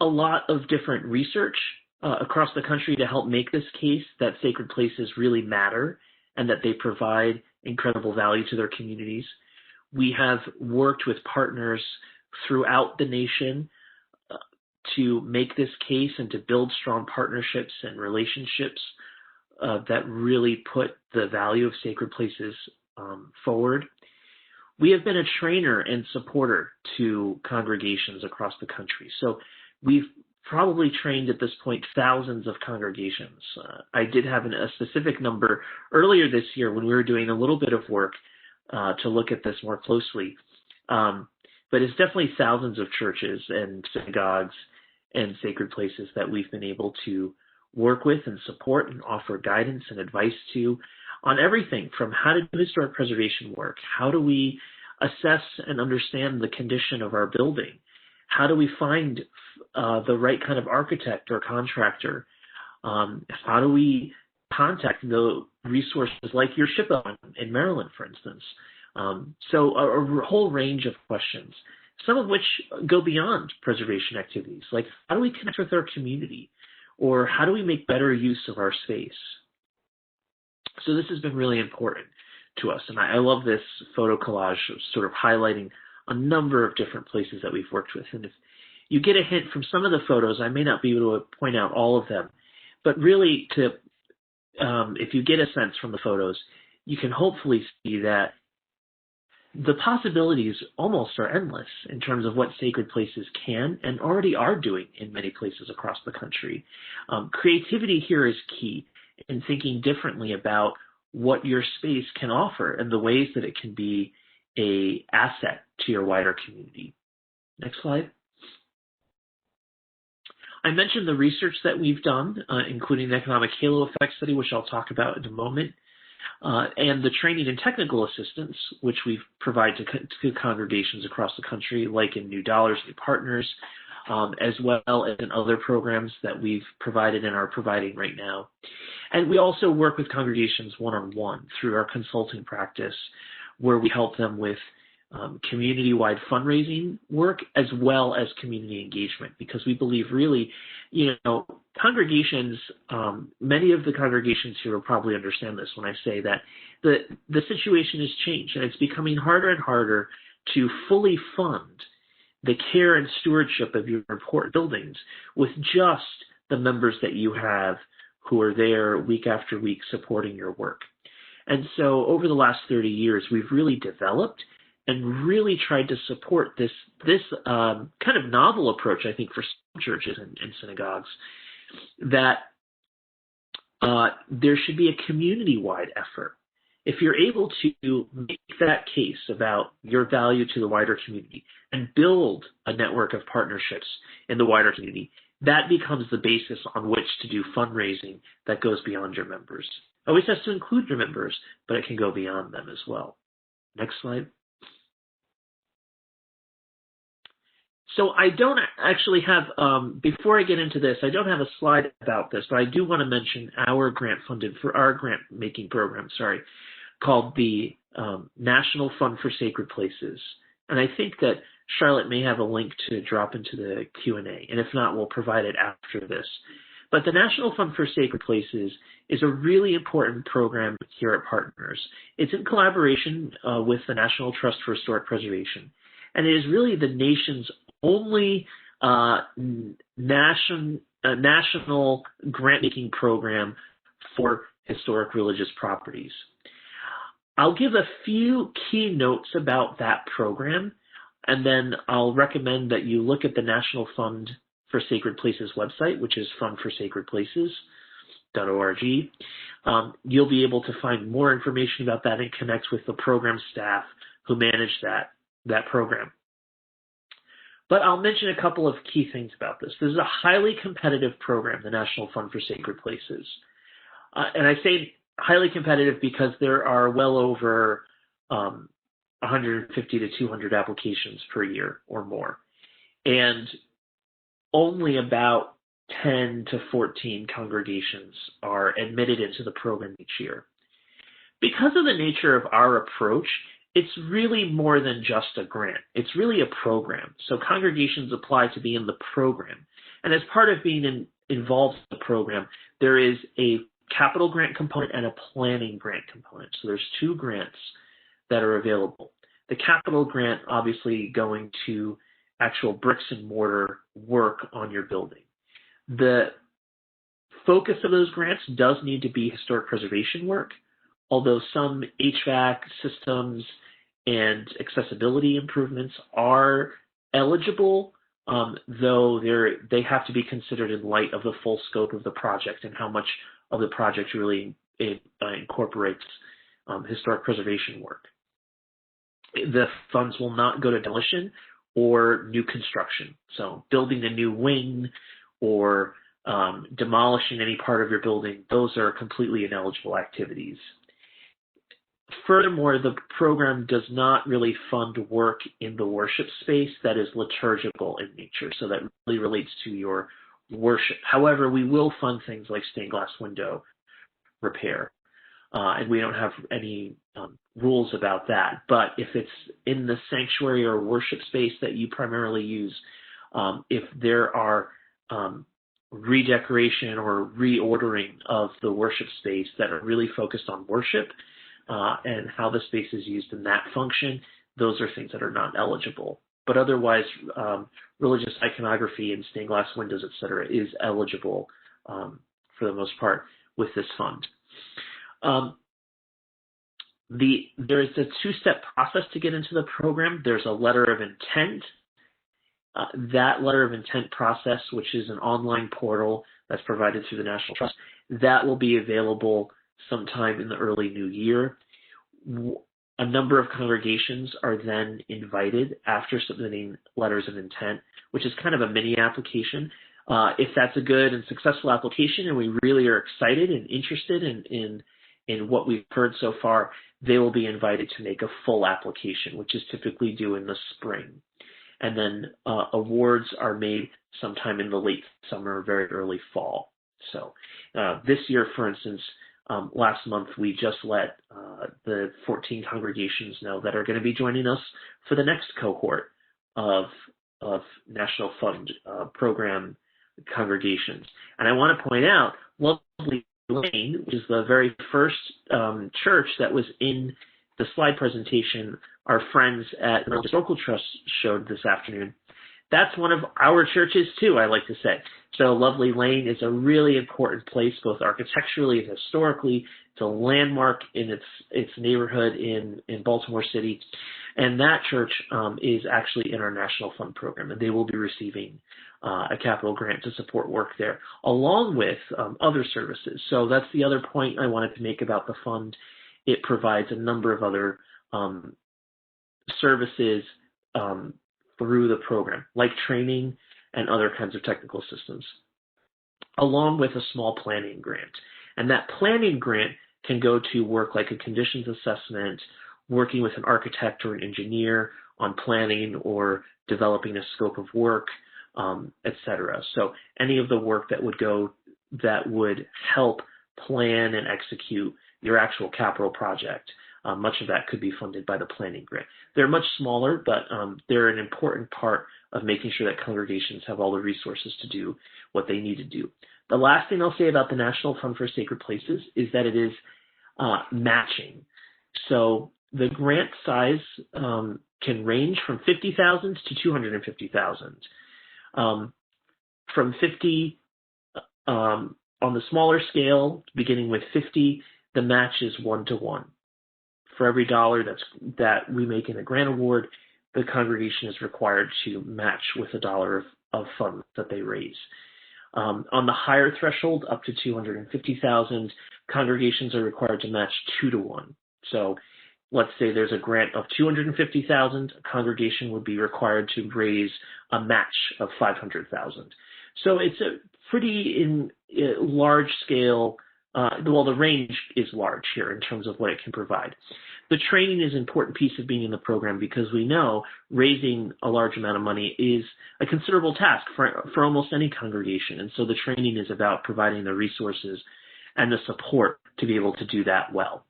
a lot of different research across the country to help make this case that sacred places really matter and that they provide incredible value to their communities. We have worked with partners throughout the nation to make this case and to build strong partnerships and relationships that really put the value of sacred places forward. We have been a trainer and supporter to congregations across the country. So we've probably trained at this point thousands of congregations. I did have a specific number earlier this year when we were doing a little bit of work to look at this more closely. But it's definitely thousands of churches and synagogues and sacred places that we've been able to work with and support and offer guidance and advice to on everything from how to do historic preservation work, how do we assess and understand the condition of our building, how do we find the right kind of architect or contractor, how do we contact the resources like your SHPA in Maryland, for instance. So a whole range of questions, some of which go beyond preservation activities, like how do we connect with our community, or how do we make better use of our space? So this has been really important to us, and I love this photo collage sort of highlighting a number of different places that we've worked with. And if you get a hint from some of the photos, I may not be able to point out all of them, but really if you get a sense from the photos, you can hopefully see that the possibilities almost are endless in terms of what sacred places can and already are doing in many places across the country. Creativity here is key in thinking differently about what your space can offer and the ways that it can be an asset to your wider community. Next slide. I mentioned the research that we've done, including the economic halo effect study, which I'll talk about in a moment, and the training and technical assistance, which we provide to congregations across the country, like in New Dollars, New Partners, as well as in other programs that we've provided and are providing right now. And we also work with congregations one-on-one through our consulting practice, where we help them with community-wide fundraising work as well as community engagement, because we believe really, congregations, many of the congregations here will probably understand this when I say that the situation has changed and it's becoming harder and harder to fully fund the care and stewardship of your important buildings with just the members that you have who are there week after week supporting your work. And so over the last 30 years, we've really developed and really tried to support this kind of novel approach, I think, for some churches and synagogues, that there should be a community-wide effort. If you're able to make that case about your value to the wider community and build a network of partnerships in the wider community, that becomes the basis on which to do fundraising that goes beyond your members. It always has to include your members, but it can go beyond them as well. Next slide. So I don't actually have, before I get into this, I don't have a slide about this, but I do want to mention our grant-making program, called the National Fund for Sacred Places. And I think that Charlotte may have a link to drop into the Q&A, and if not, we'll provide it after this. But the National Fund for Sacred Places is a really important program here at Partners. It's in collaboration with the National Trust for Historic Preservation. and it is really the nation's only national grant-making program for historic religious properties. I'll give a few key notes about that program, and then I'll recommend that you look at the National Fund for Sacred Places website, which is fundforsacredplaces.org. You'll be able to find more information about that and connect with the program staff who manage that program. But I'll mention a couple of key things about this. This is a highly competitive program, the National Fund for Sacred Places. And I say highly competitive because there are well over 150 to 200 applications per year or more. And only about 10 to 14 congregations are admitted into the program each year. Because of the nature of our approach, it's really more than just a grant. It's really a program. So congregations apply to be in the program. And as part of being involved in the program, there is a capital grant component and a planning grant component. So there's two grants that are available. The capital grant obviously going to actual bricks and mortar work on your building. The focus of those grants does need to be historic preservation work, although some HVAC systems and accessibility improvements are eligible, though they have to be considered in light of the full scope of the project and how much of the project really incorporates historic preservation work. The funds will not go to demolition or new construction. So building a new wing or demolishing any part of your building, those are completely ineligible activities. Furthermore, the program does not really fund work in the worship space that is liturgical in nature, so that really relates to your worship. However, we will fund things like stained glass window repair, and we don't have any rules about that. But if it's in the sanctuary or worship space that you primarily use, if there are redecoration or reordering of the worship space that are really focused on worship, and how the space is used in that function, those are things that are not eligible. But otherwise, religious iconography and stained glass windows, et cetera, is eligible for the most part with this fund. There is a two-step process to get into the program. There's a letter of intent. That letter of intent process, which is an online portal that's provided through the National Trust, that will be available sometime in the early new year. A number of congregations are then invited after submitting letters of intent, which is kind of a mini application. If that's a good and successful application and we really are excited and interested in what we've heard so far, they will be invited to make a full application, which is typically due in the spring. And then awards are made sometime in the late summer, very early fall. So this year, for instance, last month, we just let the 14 congregations know that are going to be joining us for the next cohort of National Fund program congregations. And I want to point out, Lovely Lane, which is the very first church that was in the slide presentation our friends at the Historical Trust showed this afternoon. That's one of our churches too, I like to say. So Lovely Lane is a really important place, both architecturally and historically. It's a landmark in its neighborhood in Baltimore City. And that church is actually in our National Fund program, and they will be receiving a capital grant to support work there, along with other services. So that's the other point I wanted to make about the fund. It provides a number of other services through the program, like training and other kinds of technical systems, along with a small planning grant. And that planning grant can go to work like a conditions assessment, working with an architect or an engineer on planning or developing a scope of work, et cetera. So any of the work that would help plan and execute your actual capital project, much of that could be funded by the planning grant. They're much smaller, but they're an important part of making sure that congregations have all the resources to do what they need to do. The last thing I'll say about the National Fund for Sacred Places is that it is matching. So the grant size can range from 50,000 to 250,000. From 50, on the smaller scale, beginning with 50, the match is 1-to-1. For every dollar that we make in a grant award, the congregation is required to match with a dollar of funds that they raise. On the higher threshold, up to 250,000, congregations are required to match 2-to-1. So let's say there's a grant of 250,000, a congregation would be required to raise a match of 500,000. So it's a pretty large scale. Well, the range is large here in terms of what it can provide. The training is an important piece of being in the program because we know raising a large amount of money is a considerable task for almost any congregation. And so the training is about providing the resources and the support to be able to do that well.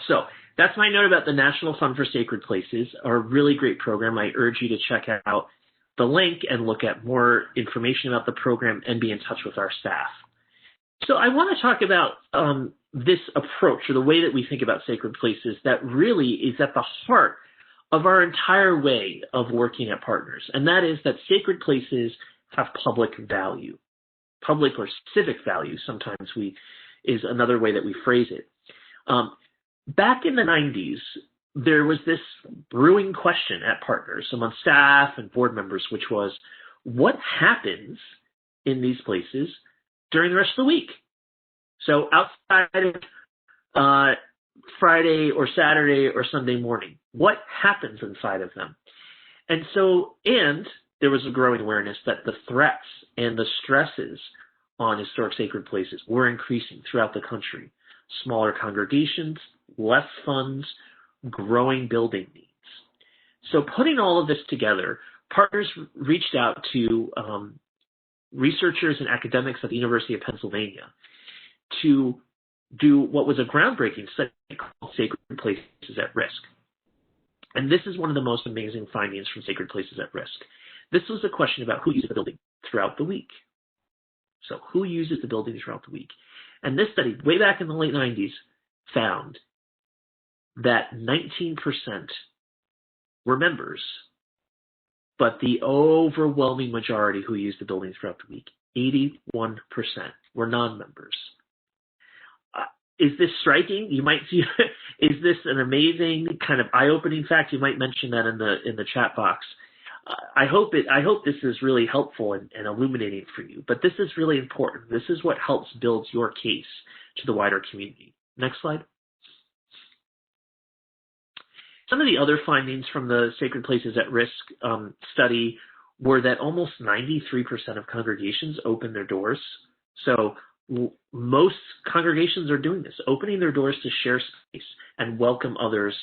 So that's my note about the National Fund for Sacred Places, a really great program. I urge you to check out the link and look at more information about the program and be in touch with our staff. So I want to talk about this approach, or the way that we think about sacred places, that really is at the heart of our entire way of working at Partners, and that is that sacred places have public value. Public or civic value, sometimes is another way that we phrase it. Back in the 90s, there was this brewing question at Partners among staff and board members, which was, what happens in these places during the rest of the week? So outside of Friday or Saturday or Sunday morning, what happens inside of them? And there was a growing awareness that the threats and the stresses on historic sacred places were increasing throughout the country. Smaller congregations, less funds, growing building needs. So putting all of this together, Partners reached out to researchers and academics at the University of Pennsylvania to do what was a groundbreaking study called Sacred Places at Risk. And this is one of the most amazing findings from Sacred Places at Risk. This was a question about who uses the building throughout the week. So who uses the building throughout the week? And this study, way back in the late 90s, found that 19% were members, but the overwhelming majority who used the building throughout the week, 81%, were non-members. Is this striking? You might see, is this an amazing kind of eye-opening fact? You might mention that in the chat box. I hope this is really helpful and illuminating for you, but this is really important. This is what helps build your case to the wider community. Next slide. Some of the other findings from the Sacred Places at Risk study were that almost 93% of congregations open their doors. So most congregations are doing this, opening their doors to share space and welcome others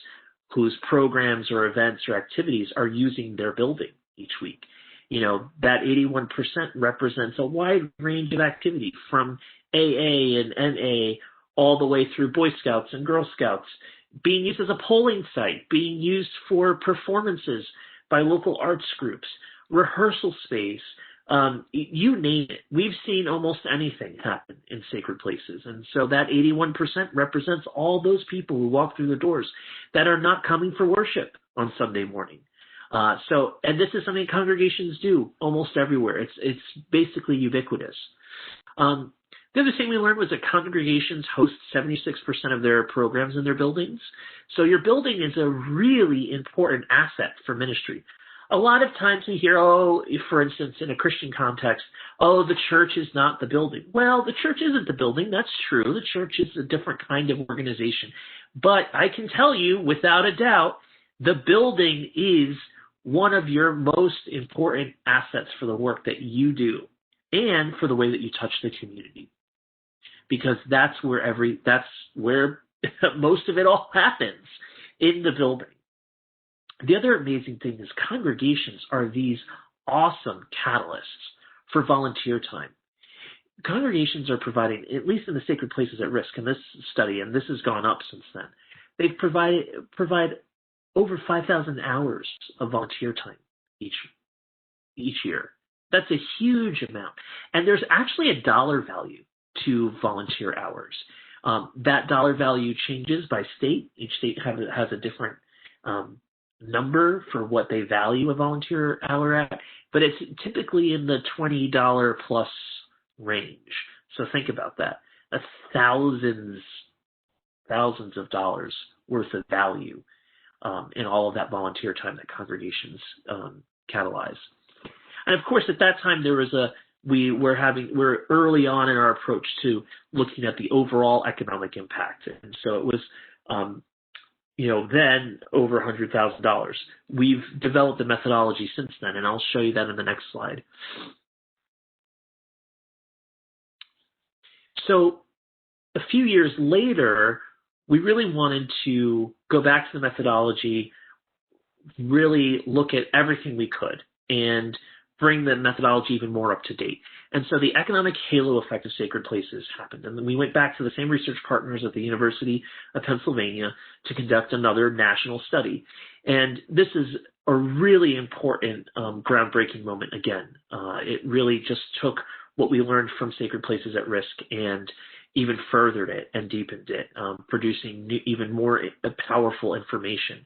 whose programs or events or activities are using their building each week. You know, that 81% represents a wide range of activity from AA and NA all the way through Boy Scouts and Girl Scouts, being used as a polling site, being used for performances by local arts groups, rehearsal space, you name it. We've seen almost anything happen in sacred places. And so that 81% represents all those people who walk through the doors that are not coming for worship on Sunday morning. And this is something congregations do almost everywhere. It's basically ubiquitous. The other thing we learned was that congregations host 76% of their programs in their buildings. So your building is a really important asset for ministry. A lot of times we hear, for instance, in a Christian context, the church is not the building. Well, the church isn't the building. That's true. The church is a different kind of organization. But I can tell you, without a doubt, the building is one of your most important assets for the work that you do and for the way that you touch the community. Because that's where most of it all happens, in the building. The other amazing thing is congregations are these awesome catalysts for volunteer time. Congregations are providing, at least in the Sacred Places at Risk in this study, and this has gone up since then, they've provide over 5,000 hours of volunteer time each year. That's a huge amount. And there's actually a dollar value to volunteer hours. That dollar value changes by state. Each state has a different number for what they value a volunteer hour at, but it's typically in the $20 plus range. So think about that. That's thousands of dollars worth of value in all of that volunteer time that congregations catalyze. And of course, at that time, we're early on in our approach to looking at the overall economic impact. And so it was, then over $100,000. We've developed a methodology since then, and I'll show you that in the next slide. So a few years later, we really wanted to go back to the methodology, really look at everything we could, and bring the methodology even more up to date. And so the economic halo effect of sacred places happened. And then we went back to the same research partners at the University of Pennsylvania to conduct another national study. And this is a really important groundbreaking moment again. It really just took what we learned from Sacred Places at Risk and even furthered it and deepened it, producing even more powerful information.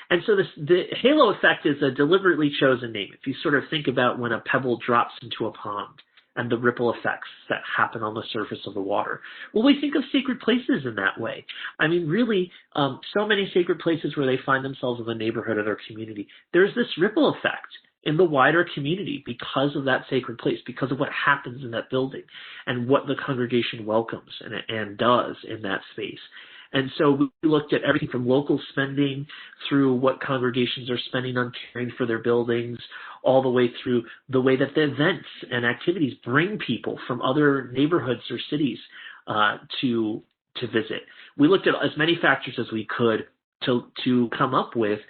And so the halo effect is a deliberately chosen name. If you sort of think about when a pebble drops into a pond and the ripple effects that happen on the surface of the water. Well, we think of sacred places in that way. I mean, really, so many sacred places where they find themselves in the neighborhood or their community, there's this ripple effect in the wider community because of that sacred place, because of what happens in that building and what the congregation welcomes and does in that space. And so we looked at everything from local spending through what congregations are spending on caring for their buildings, all the way through the way that the events and activities bring people from other neighborhoods or cities to visit. We looked at as many factors as we could to come up with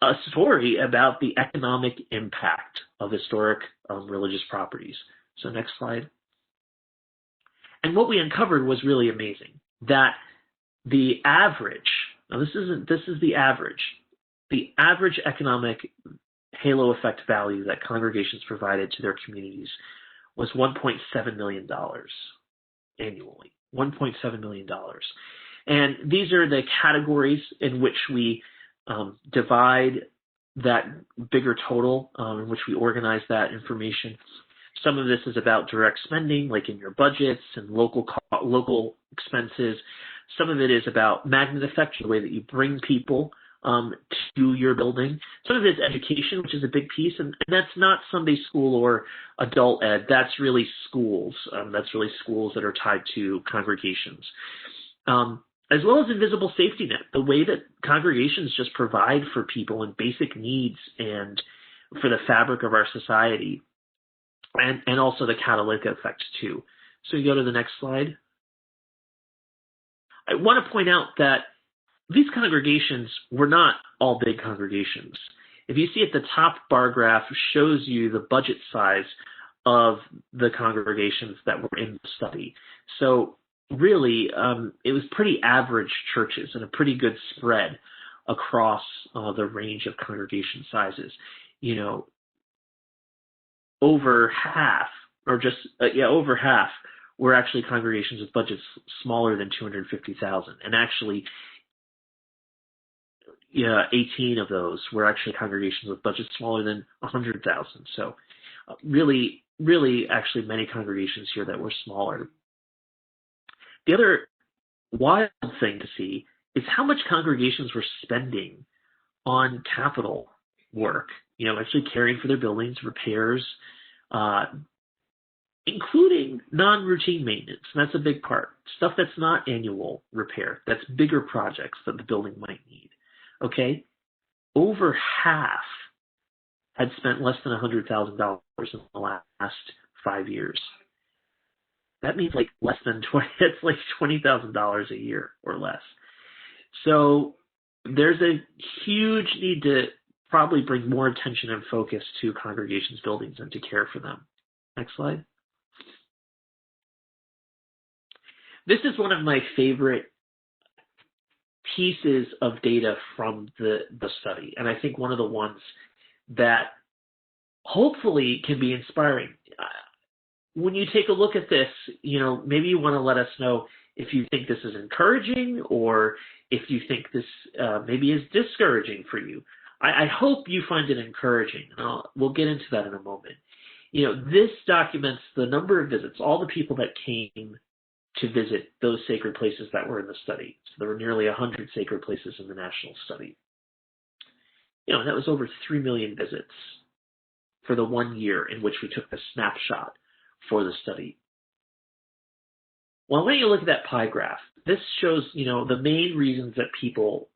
a story about the economic impact of historic religious properties. So next slide. And what we uncovered was really amazing, that the average, now this is the average economic halo effect value that congregations provided to their communities was $1.7 million annually, $1.7 million. And these are the categories in which we divide that bigger total, in which we organize that information. Some of this is about direct spending, like in your budgets and local expenses. Some of it is about magnet effect, the way that you bring people to your building. Some of it is education, which is a big piece, and that's not Sunday school or adult ed. That's really schools. That's really schools that are tied to congregations. As well as invisible safety net, the way that congregations just provide for people in basic needs and for the fabric of our society, and also the catalytic effect too. So you go to the next slide. I want to point out that these congregations were not all big congregations. If you see at the top bar graph, shows you the budget size of the congregations that were in the study. So really, it was pretty average churches and a pretty good spread across the range of congregation sizes. Over half were actually congregations with budgets smaller than $250,000, and actually 18 of those were actually congregations with budgets smaller than $100,000. So really actually many congregations here that were smaller. The other wild thing to see is how much congregations were spending on capital work, actually caring for their buildings, repairs, including non-routine maintenance. And that's a big part. Stuff that's not annual repair. That's bigger projects that the building might need. Okay? Over half had spent less than $100,000 in the last 5 years. That means like less than it's like $20,000 a year or less. So there's a huge need to probably bring more attention and focus to congregations' buildings and to care for them. Next slide. This is one of my favorite pieces of data from the study, and I think one of the ones that hopefully can be inspiring. When you take a look at this, maybe you want to let us know if you think this is encouraging or if you think this maybe is discouraging for you. I hope you find it encouraging, and we'll get into that in a moment. This documents the number of visits, all the people that came to visit those sacred places that were in the study. So there were nearly 100 sacred places in the national study. That was over 3 million visits for the 1 year in which we took the snapshot for the study. Well, when you look at that pie graph, this shows, the main reasons that people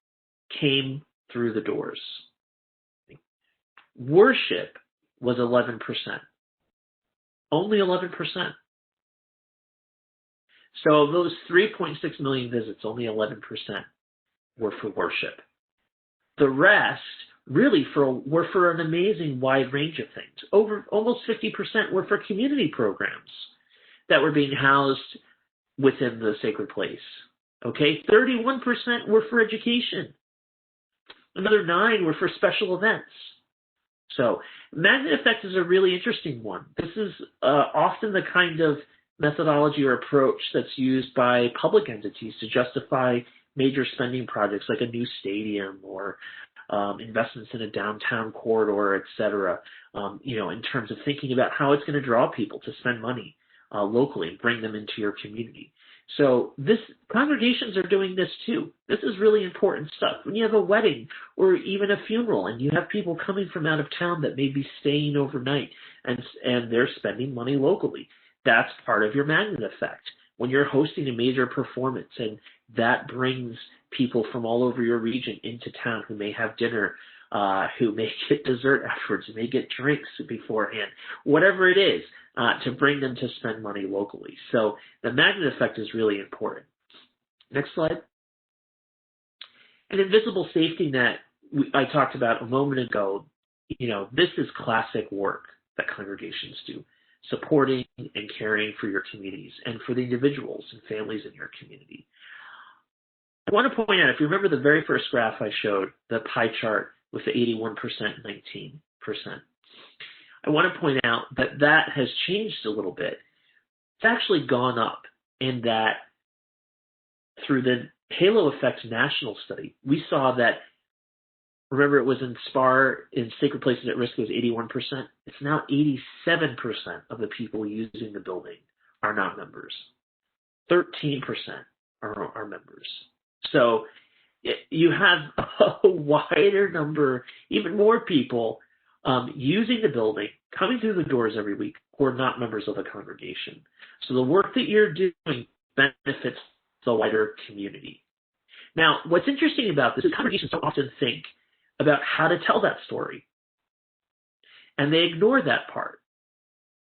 came through the doors. Worship was 11%. Only 11%. So of those 3.6 million visits, only 11% were for worship. The rest really were for an amazing wide range of things. Almost 50% were for community programs that were being housed within the sacred place. Okay, 31% were for education. Another 9 were for special events. So magnet effect is a really interesting one. This is often the kind of methodology or approach that's used by public entities to justify major spending projects like a new stadium or investments in a downtown corridor, et cetera, in terms of thinking about how it's going to draw people to spend money locally and bring them into your community. So congregations are doing this too. This is really important stuff. When you have a wedding or even a funeral and you have people coming from out of town that may be staying overnight and they're spending money locally, that's part of your magnet effect. When you're hosting a major performance and that brings people from all over your region into town who may have dinner, who may get dessert afterwards, who may get drinks beforehand, whatever it is, to bring them to spend money locally. So the magnet effect is really important. Next slide. An invisible safety net I talked about a moment ago. This is classic work that congregations do, supporting and caring for your communities and for the individuals and families in your community. I want to point out, if you remember the very first graph I showed, the pie chart with the 81%, 19%, I want to point out that has changed a little bit. It's actually gone up in that through the Halo Effect National Study, we saw that, remember it was in SPAR, in Sacred Places at Risk, it was 81%. It's now 87% of the people using the building are not members. 13% are members. So you have a wider number, even more people using the building, coming through the doors every week, who are not members of the congregation. So the work that you're doing benefits the wider community. Now, what's interesting about this is congregations don't often think about how to tell that story. And they ignore that part,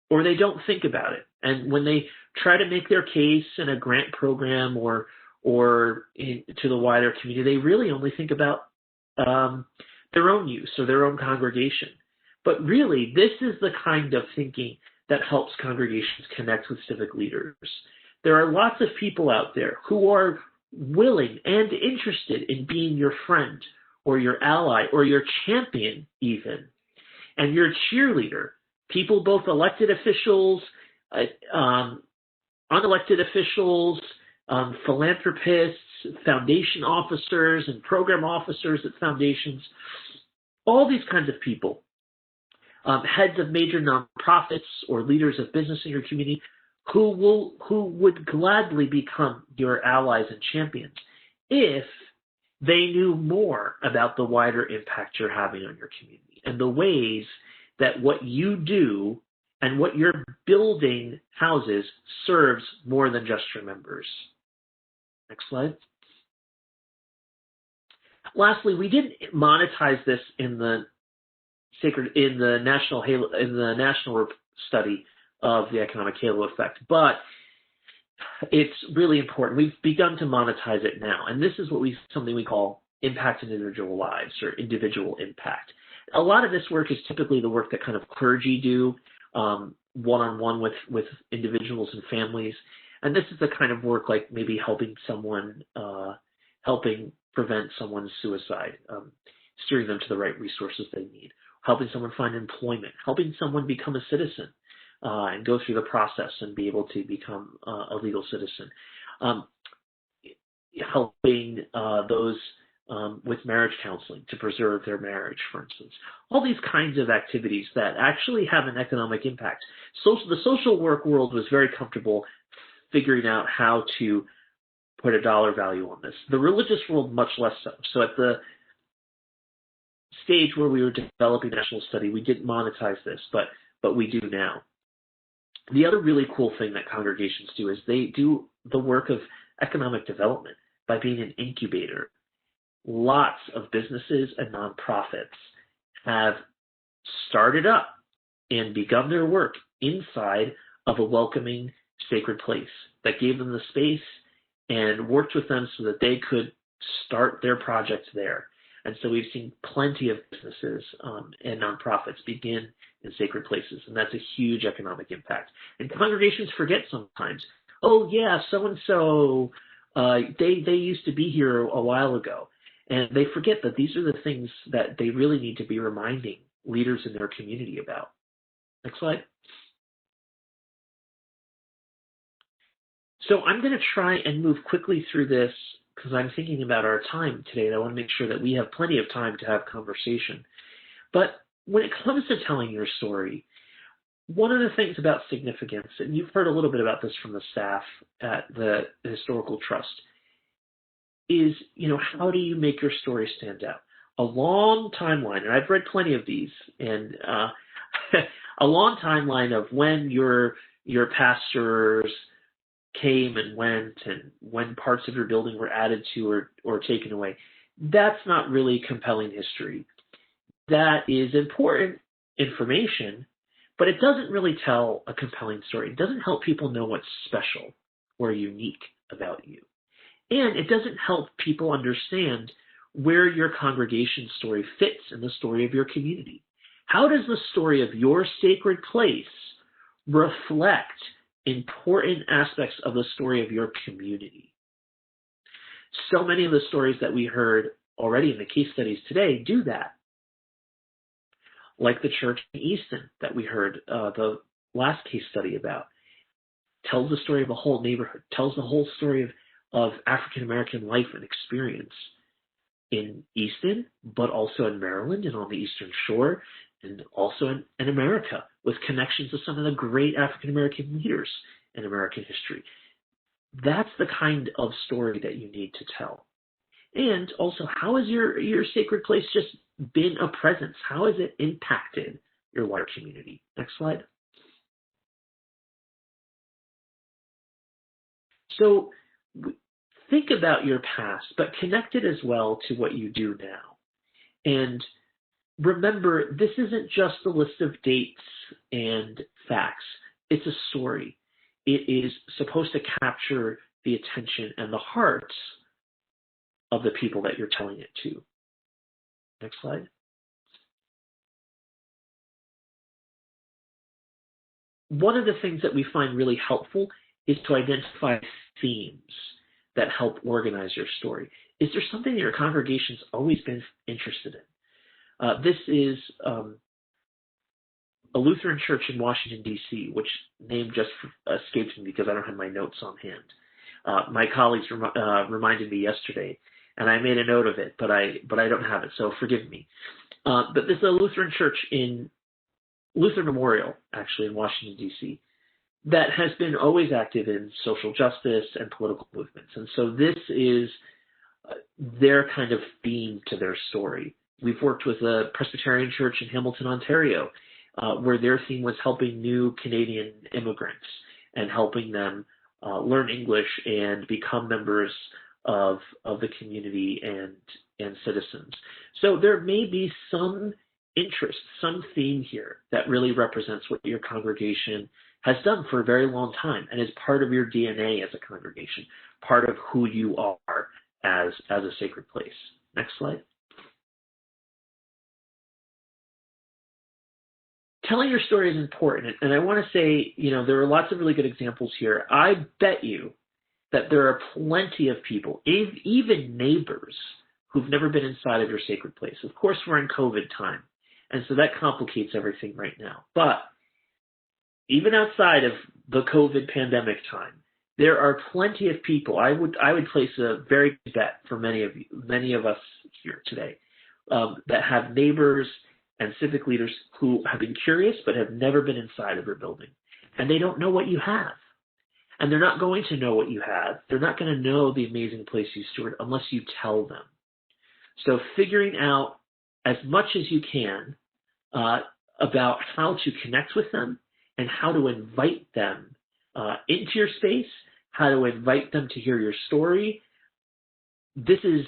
or they don't think about it. And when they try to make their case in a grant program or to the wider community, they really only think about their own use or their own congregation. But really, this is the kind of thinking that helps congregations connect with civic leaders. There are lots of people out there who are willing and interested in being your friend or your ally or your champion even, and your cheerleader. People, both elected officials, unelected officials, philanthropists, foundation officers, and program officers at foundations, all these kinds of people, heads of major nonprofits or leaders of business in your community, who would gladly become your allies and champions if they knew more about the wider impact you're having on your community and the ways that what you do and what your building houses serves more than just your members. Next slide. Lastly, we didn't monetize this in the national study of the economic halo effect, but it's really important. We've begun to monetize it now, and this is something we call impact in individual lives or individual impact. A lot of this work is typically the work that kind of clergy do, one-on-one with individuals and families, and this is the kind of work like maybe helping prevent someone's suicide, steering them to the right resources they need, helping someone find employment, helping someone become a citizen and go through the process and be able to become a legal citizen. helping those with marriage counseling to preserve their marriage, for instance. All these kinds of activities that actually have an economic impact. The social work world was very comfortable figuring out how to put a dollar value on this. The religious world, much less so. So at the stage where we were developing national study, we didn't monetize this, but we do now. The other really cool thing that congregations do is they do the work of economic development by being an incubator. Lots of businesses and nonprofits have started up and begun their work inside of a welcoming sacred place that gave them the space and worked with them so that they could start their projects there. And so we've seen plenty of businesses and nonprofits begin in sacred places, and that's a huge economic impact. And congregations forget sometimes, oh yeah, so-and-so, they used to be here a while ago. And they forget that these are the things that they really need to be reminding leaders in their community about. Next slide. So I'm going to try and move quickly through this because I'm thinking about our time today, and I want to make sure that we have plenty of time to have conversation. But when it comes to telling your story, one of the things about significance, and you've heard a little bit about this from the staff at the Historical Trust, is, how do you make your story stand out? A long timeline, and I've read plenty of these, and a long timeline of when your pastors came and went, and when parts of your building were added to or taken away. That's not really compelling history. That is important information, but it doesn't really tell a compelling story. It doesn't help people know what's special or unique about you. And it doesn't help people understand where your congregation story fits in the story of your community. How does the story of your sacred place reflect important aspects of the story of your community? So many of the stories that we heard already in the case studies today do that. Like the church in Easton that we heard the last case study about. Tells the story of a whole neighborhood, tells the whole story of African American life and experience in Easton, but also in Maryland and on the Eastern Shore, and also in America, with connections to some of the great African American leaders in American history. That's the kind of story that you need to tell. And also, how has your sacred place just been a presence? How has it impacted your wider community? Next slide. So think about your past, but connect it as well to what you do now. And remember, this isn't just a list of dates and facts. It's a story. It is supposed to capture the attention and the hearts of the people that you're telling it to. Next slide. One of the things that we find really helpful is to identify themes that help organize your story. Is there something that your congregation's always been interested in? This is a Lutheran church in Washington, D.C., which name just escapes me because I don't have my notes on hand. My colleagues reminded me yesterday, and I made a note of it, but I don't have it, so forgive me. But this is a Lutheran church in Lutheran Memorial, actually, in Washington, D.C., that has been always active in social justice and political movements. And so this is their kind of theme to their story. We've worked with a Presbyterian church in Hamilton, Ontario, where their theme was helping new Canadian immigrants and helping them learn English and become members of the community and citizens. So there may be some interest, some theme here that really represents what your congregation has done for a very long time and is part of your DNA as a congregation, part of who you are as a sacred place. Next slide. Telling your story is important, and I want to say, there are lots of really good examples here. I bet you that there are plenty of people, even neighbors, who've never been inside of your sacred place. Of course, we're in COVID time, and so that complicates everything right now. But even outside of the COVID pandemic time, there are plenty of people. I would place a very big bet for many of us here today, that have neighbors and civic leaders who have been curious but have never been inside of their building, and they don't know what you have. And they're not going to know what you have. They're not going to know the amazing place you steward unless you tell them. So figuring out as much as you can about how to connect with them and how to invite them into your space, how to invite them to hear your story, this is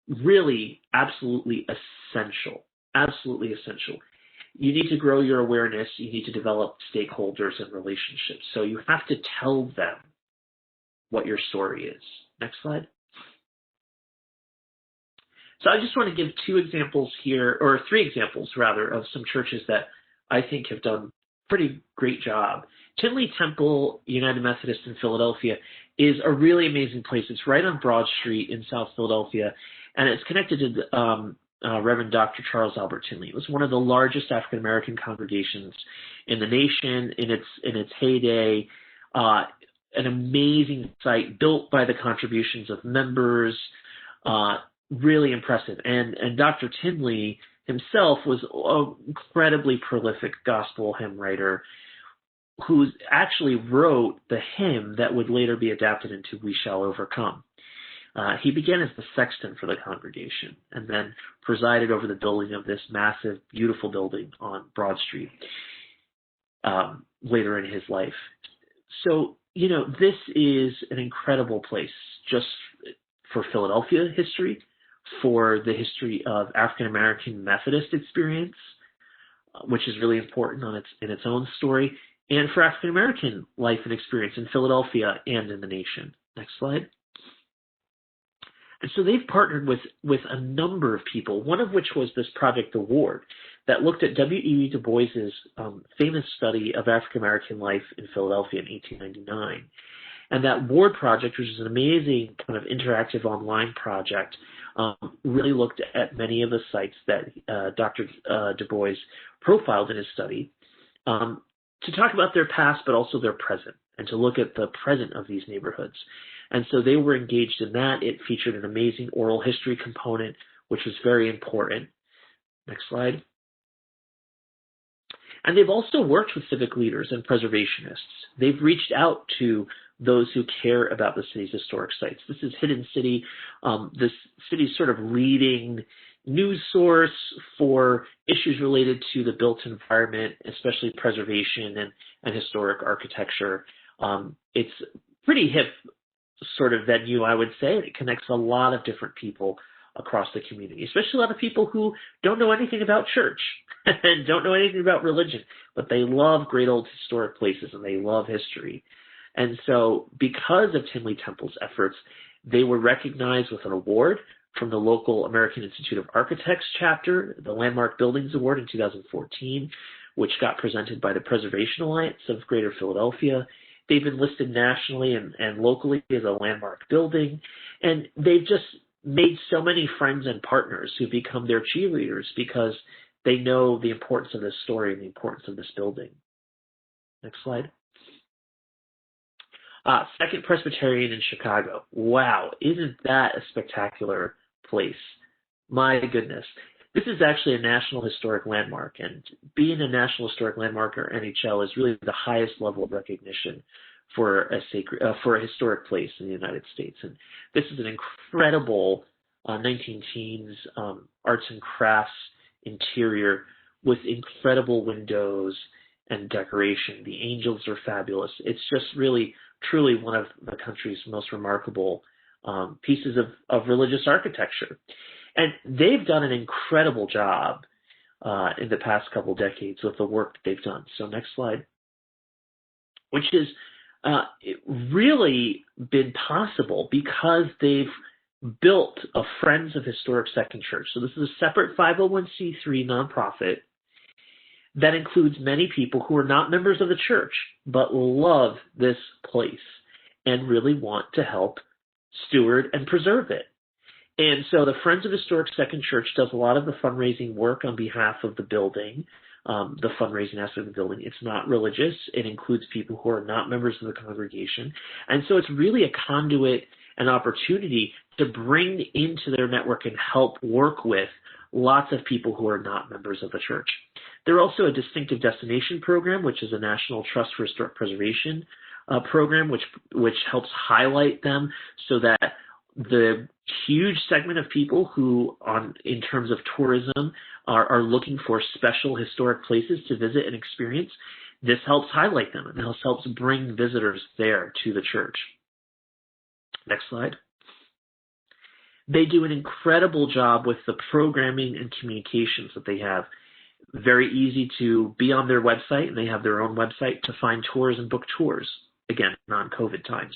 really absolutely essential. Absolutely essential. You need to grow your awareness. You need to develop stakeholders and relationships. So you have to tell them what your story is. Next slide. So I just want to give two examples here, or three examples rather, of some churches that I think have done a pretty great job. Tinley Temple United Methodist in Philadelphia is a really amazing place. It's right on Broad Street in South Philadelphia, and it's connected to Reverend Dr. Charles Albert Tinley. It was one of the largest African American congregations in the nation in its heyday. An amazing site built by the contributions of members. Really impressive. And Dr. Tinley himself was an incredibly prolific gospel hymn writer who actually wrote the hymn that would later be adapted into We Shall Overcome. He began as the sexton for the congregation and then presided over the building of this massive, beautiful building on Broad Street later in his life. So, this is an incredible place just for Philadelphia history, for the history of African American Methodist experience, which is really important in its own story, and for African American life and experience in Philadelphia and in the nation. Next slide. And so they've partnered with a number of people, one of which was this Project Award that looked at W.E.B. Du Bois's famous study of African American life in Philadelphia in 1899. And that Ward project, which is an amazing kind of interactive online project, really looked at many of the sites that Dr. Du Bois profiled in his study to talk about their past, but also their present, and to look at the present of these neighborhoods. And so they were engaged in that. It featured an amazing oral history component, which was very important. Next slide. And they've also worked with civic leaders and preservationists. They've reached out to those who care about the city's historic sites. This is Hidden City, this city's sort of leading news source for issues related to the built environment, especially preservation and historic architecture. It's pretty hip sort of venue, I would say. It connects a lot of different people across the community, especially a lot of people who don't know anything about church and don't know anything about religion, but they love great old historic places and they love history. And so because of Tinley Temple's efforts, they were recognized with an award from the local American Institute of Architects chapter, the Landmark Buildings Award in 2014, which got presented by the Preservation Alliance of Greater Philadelphia. They've been listed nationally and locally as a landmark building, and they've just made so many friends and partners who become their cheerleaders because they know the importance of this story and the importance of this building. Next slide. Second Presbyterian in Chicago. Wow, isn't that a spectacular place? My goodness. This is actually a National Historic Landmark, and being a National Historic Landmark, or NHL, is really the highest level of recognition for a historic place in the United States. And this is an incredible 19-teens arts and crafts interior with incredible windows and decoration. The angels are fabulous. It's just really, truly one of the country's most remarkable pieces of religious architecture. And they've done an incredible job in the past couple decades with the work that they've done. So next slide. Which has really been possible because they've built a Friends of Historic Second Church. So this is a separate 501c3 nonprofit that includes many people who are not members of the church, but love this place and really want to help steward and preserve it. And so the Friends of Historic Second Church does a lot of the fundraising work on behalf of the building. the fundraising aspect of the building. It's not religious. It includes people who are not members of the congregation. And so it's really a conduit and opportunity to bring into their network and help work with lots of people who are not members of the church. They're also a distinctive destination program, which is a National Trust for Historic Preservation program, which helps highlight them so that the huge segment of people who, in terms of tourism, are looking for special historic places to visit and experience, this helps highlight them, and this helps bring visitors there to the church. Next slide. They do an incredible job with the programming and communications that they have. Very easy to be on their website, and they have their own website to find tours and book tours, again, non-COVID times.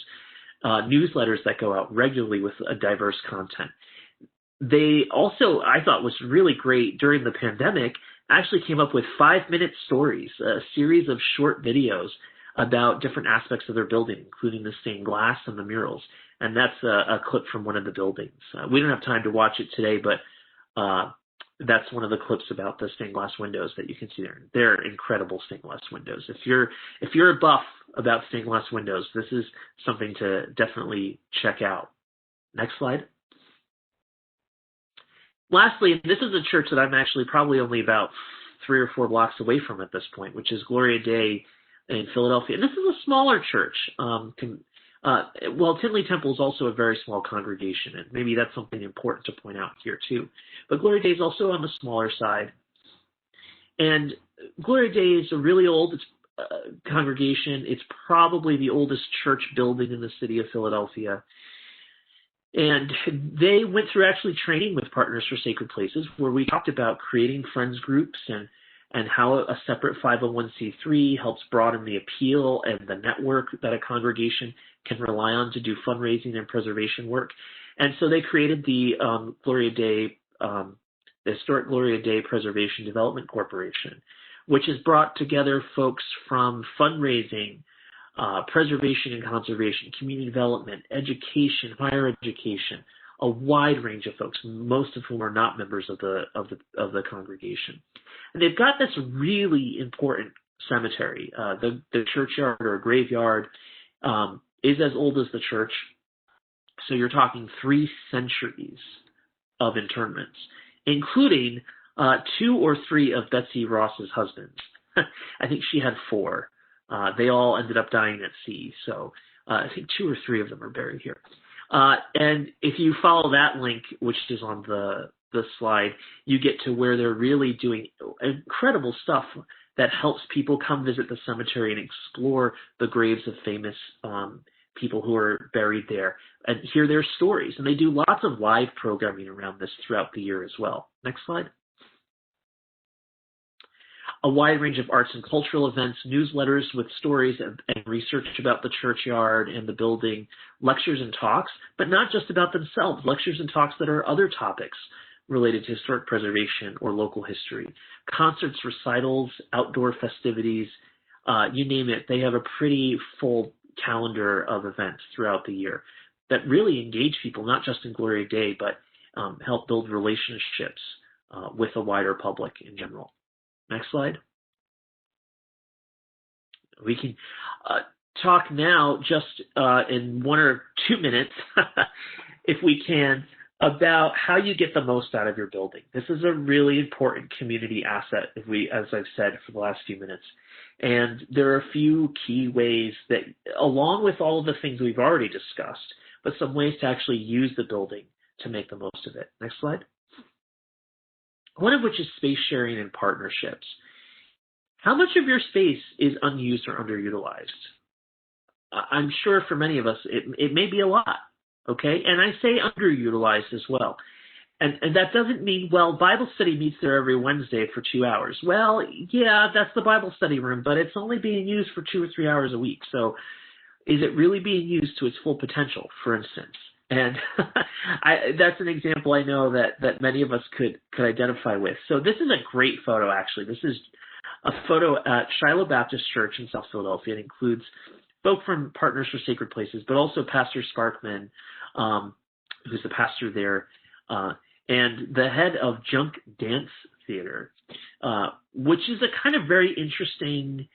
Newsletters that go out regularly with a diverse content. They also, I thought was really great during the pandemic, actually came up with 5-minute stories, a series of short videos about different aspects of their building, including the stained glass and the murals. And that's a clip from one of the buildings. We don't have time to watch it today, but that's one of the clips about the stained glass windows that you can see there. They're incredible stained glass windows. If you're a buff about stained glass windows, this is something to definitely check out. Next slide. Lastly, this is a church that I'm actually probably only about 3 or 4 blocks away from at this point, which is Gloria Dei in Philadelphia. And this is a smaller church. Tinley Temple is also a very small congregation, and maybe that's something important to point out here too. But Gloria Dei is also on the smaller side. And Gloria Dei is a really old congregation. It's probably the oldest church building in the city of Philadelphia. And they went through actually training with Partners for Sacred Places, where we talked about creating friends groups and how a separate 501c3 helps broaden the appeal and the network that a congregation can rely on to do fundraising and preservation work. And so they created the the Historic Gloria Dei Preservation Development Corporation, which has brought together folks from fundraising, preservation and conservation, community development, education, higher education, a wide range of folks, most of whom are not members of the congregation. And they've got this really important cemetery. The churchyard or graveyard is as old as the church. So you're talking 3 centuries of internments, including 2 or 3 of Betsy Ross's husbands. I think she had 4. They all ended up dying at sea. So I think 2 or 3 of them are buried here. And if you follow that link, which is on the slide, you get to where they're really doing incredible stuff that helps people come visit the cemetery and explore the graves of famous people who are buried there and hear their stories. And they do lots of live programming around this throughout the year as well. Next slide. A wide range of arts and cultural events, newsletters with stories and research about the churchyard and the building, lectures and talks, but not just about themselves, lectures and talks that are other topics related to historic preservation or local history, concerts, recitals, outdoor festivities, you name it. They have a pretty full calendar of events throughout the year that really engage people, not just in Gloria Dei, but help build relationships with a wider public in general. Next slide. We can talk now just in 1 or 2 minutes, if we can, about how you get the most out of your building. This is a really important community asset, as I've said for the last few minutes. And there are a few key ways that, along with all of the things we've already discussed, but some ways to actually use the building to make the most of it. Next slide. One of which is space sharing and partnerships. How much of your space is unused or underutilized? I'm sure for many of us, it may be a lot, okay? And I say underutilized as well. And that doesn't mean, well, Bible study meets there every Wednesday for 2 hours. Well, yeah, that's the Bible study room, but it's only being used for 2 or 3 hours a week. So is it really being used to its full potential, for instance? And that's an example I know that many of us could identify with. So this is a great photo, actually. This is a photo at Shiloh Baptist Church in South Philadelphia. It includes folk from Partners for Sacred Places, but also Pastor Sparkman, who's the pastor there, and the head of Junk Dance Theater, which is a kind of very interesting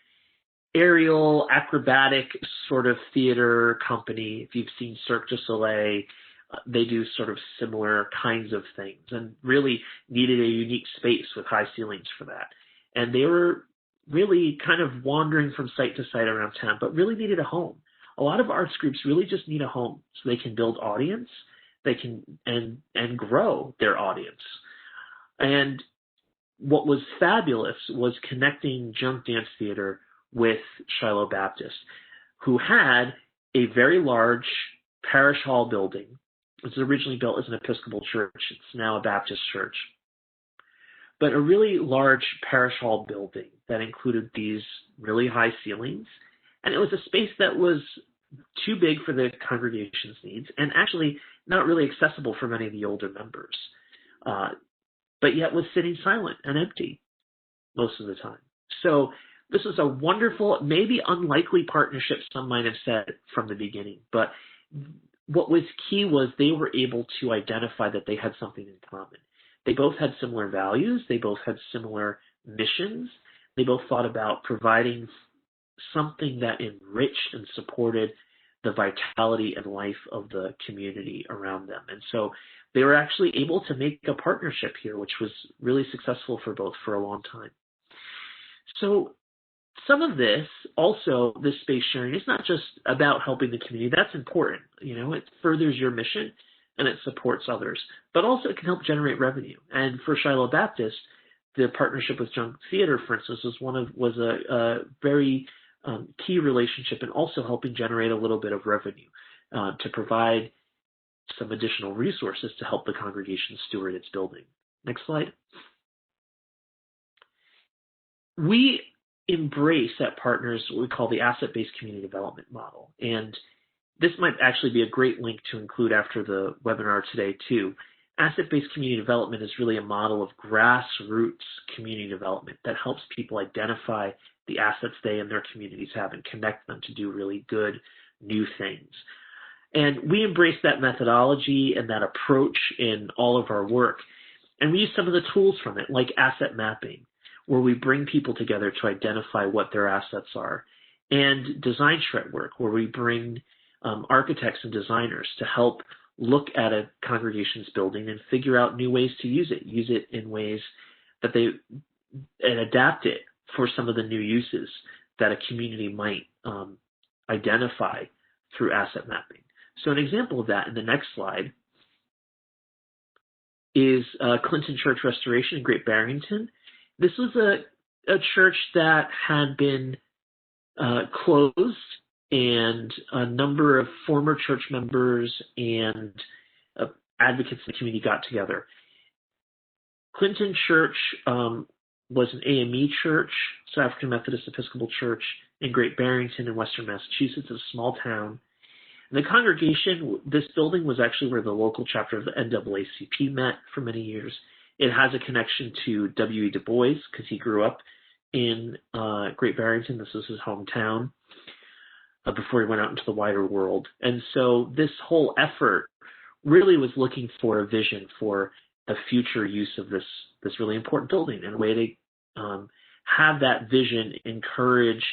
aerial acrobatic sort of theater company. If you've seen Cirque du Soleil, they do sort of similar kinds of things and really needed a unique space with high ceilings for that. And they were really kind of wandering from site to site around town, but really needed a home. A lot of arts groups really just need a home so they can build audience, they can and grow their audience. And what was fabulous was connecting Junk Dance Theater with Shiloh Baptist, who had a very large parish hall building. It was originally built as an Episcopal church. It's now a Baptist church. But a really large parish hall building that included these really high ceilings. And it was a space that was too big for the congregation's needs and actually not really accessible for many of the older members, but yet was sitting silent and empty most of the time. So this was a wonderful, maybe unlikely partnership, some might have said from the beginning. But what was key was they were able to identify that they had something in common. They both had similar values. They both had similar missions. They both thought about providing something that enriched and supported the vitality and life of the community around them. And so they were actually able to make a partnership here, which was really successful for both for a long time. So some of this, also this space sharing, is not just about helping the community. That's important. You know, it furthers your mission and it supports others, but also it can help generate revenue. And for Shiloh Baptist, the partnership with Junk Theater, for instance, was a very key relationship, and also helping generate a little bit of revenue to provide some additional resources to help the congregation steward its building. Next slide. We embrace at Partners what we call the asset-based community development model. And this might actually be a great link to include after the webinar today too. Asset-based community development is really a model of grassroots community development that helps people identify the assets they and their communities have and connect them to do really good new things. And we embrace that methodology and that approach in all of our work. And we use some of the tools from it, like asset mapping, where we bring people together to identify what their assets are, and design shred work, where we bring architects and designers to help look at a congregation's building and figure out new ways to use it in ways that and adapt it for some of the new uses that a community might identify through asset mapping. So an example of that in the next slide is Clinton Church Restoration in Great Barrington. This was a church that had been closed, and a number of former church members and advocates in the community got together. Clinton Church was an AME church, so African Methodist Episcopal Church in Great Barrington in western Massachusetts, a small town. And the congregation, this building was actually where the local chapter of the NAACP met for many years. It has a connection to W.E. Du Bois because he grew up in Great Barrington. This was his hometown before he went out into the wider world. And so this whole effort really was looking for a vision for the future use of this really important building, and a way to have that vision encourage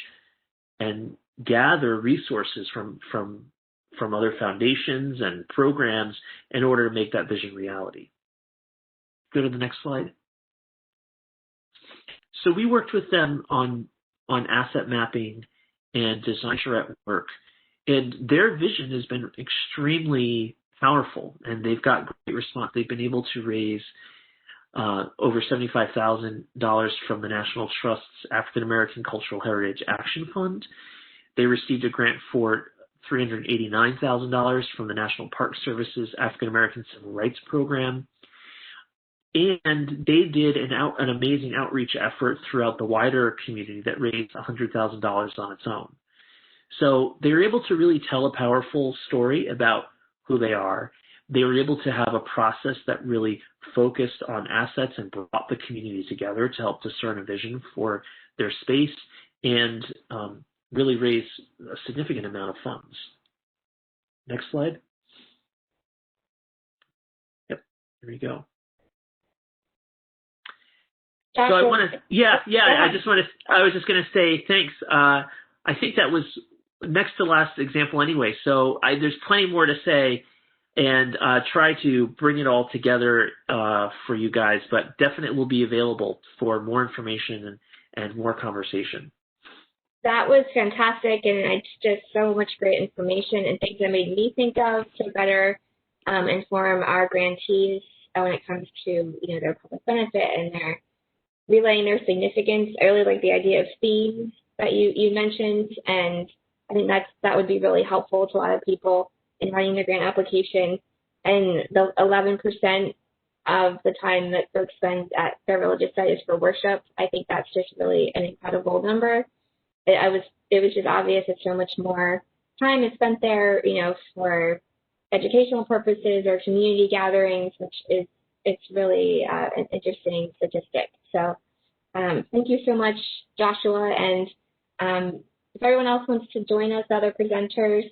and gather resources from other foundations and programs in order to make that vision reality. Go to the next slide. So we worked with them on asset mapping and design charrette work, and their vision has been extremely powerful, and they've got great response. They've been able to raise over $75,000 from the National Trust's African American Cultural Heritage Action Fund. They received a grant for $389,000 from the National Park Service's African American Civil Rights Program. And they did an amazing outreach effort throughout the wider community that raised $100,000 on its own. So they were able to really tell a powerful story about who they are. They were able to have a process that really focused on assets and brought the community together to help discern a vision for their space, and really raise a significant amount of funds. Next slide. Yep, here we go. So I want to, I was just going to say thanks. I think that was next to last example anyway. So there's plenty more to say and try to bring it all together for you guys, but definitely will be available for more information and more conversation. That was fantastic, and it's just so much great information and things that made me think of to better inform our grantees when it comes to their public benefit and their relaying their significance. I really like the idea of themes that you mentioned, and I think that would be really helpful to a lot of people in writing their grant application. And the 11% of the time that folks spend at their religious site is for worship, I think that's just really an incredible number. It was just obvious that so much more time is spent there, for educational purposes or community gatherings, which is it's really an interesting statistic. So thank you so much, Joshua. And if everyone else wants to join us, other presenters,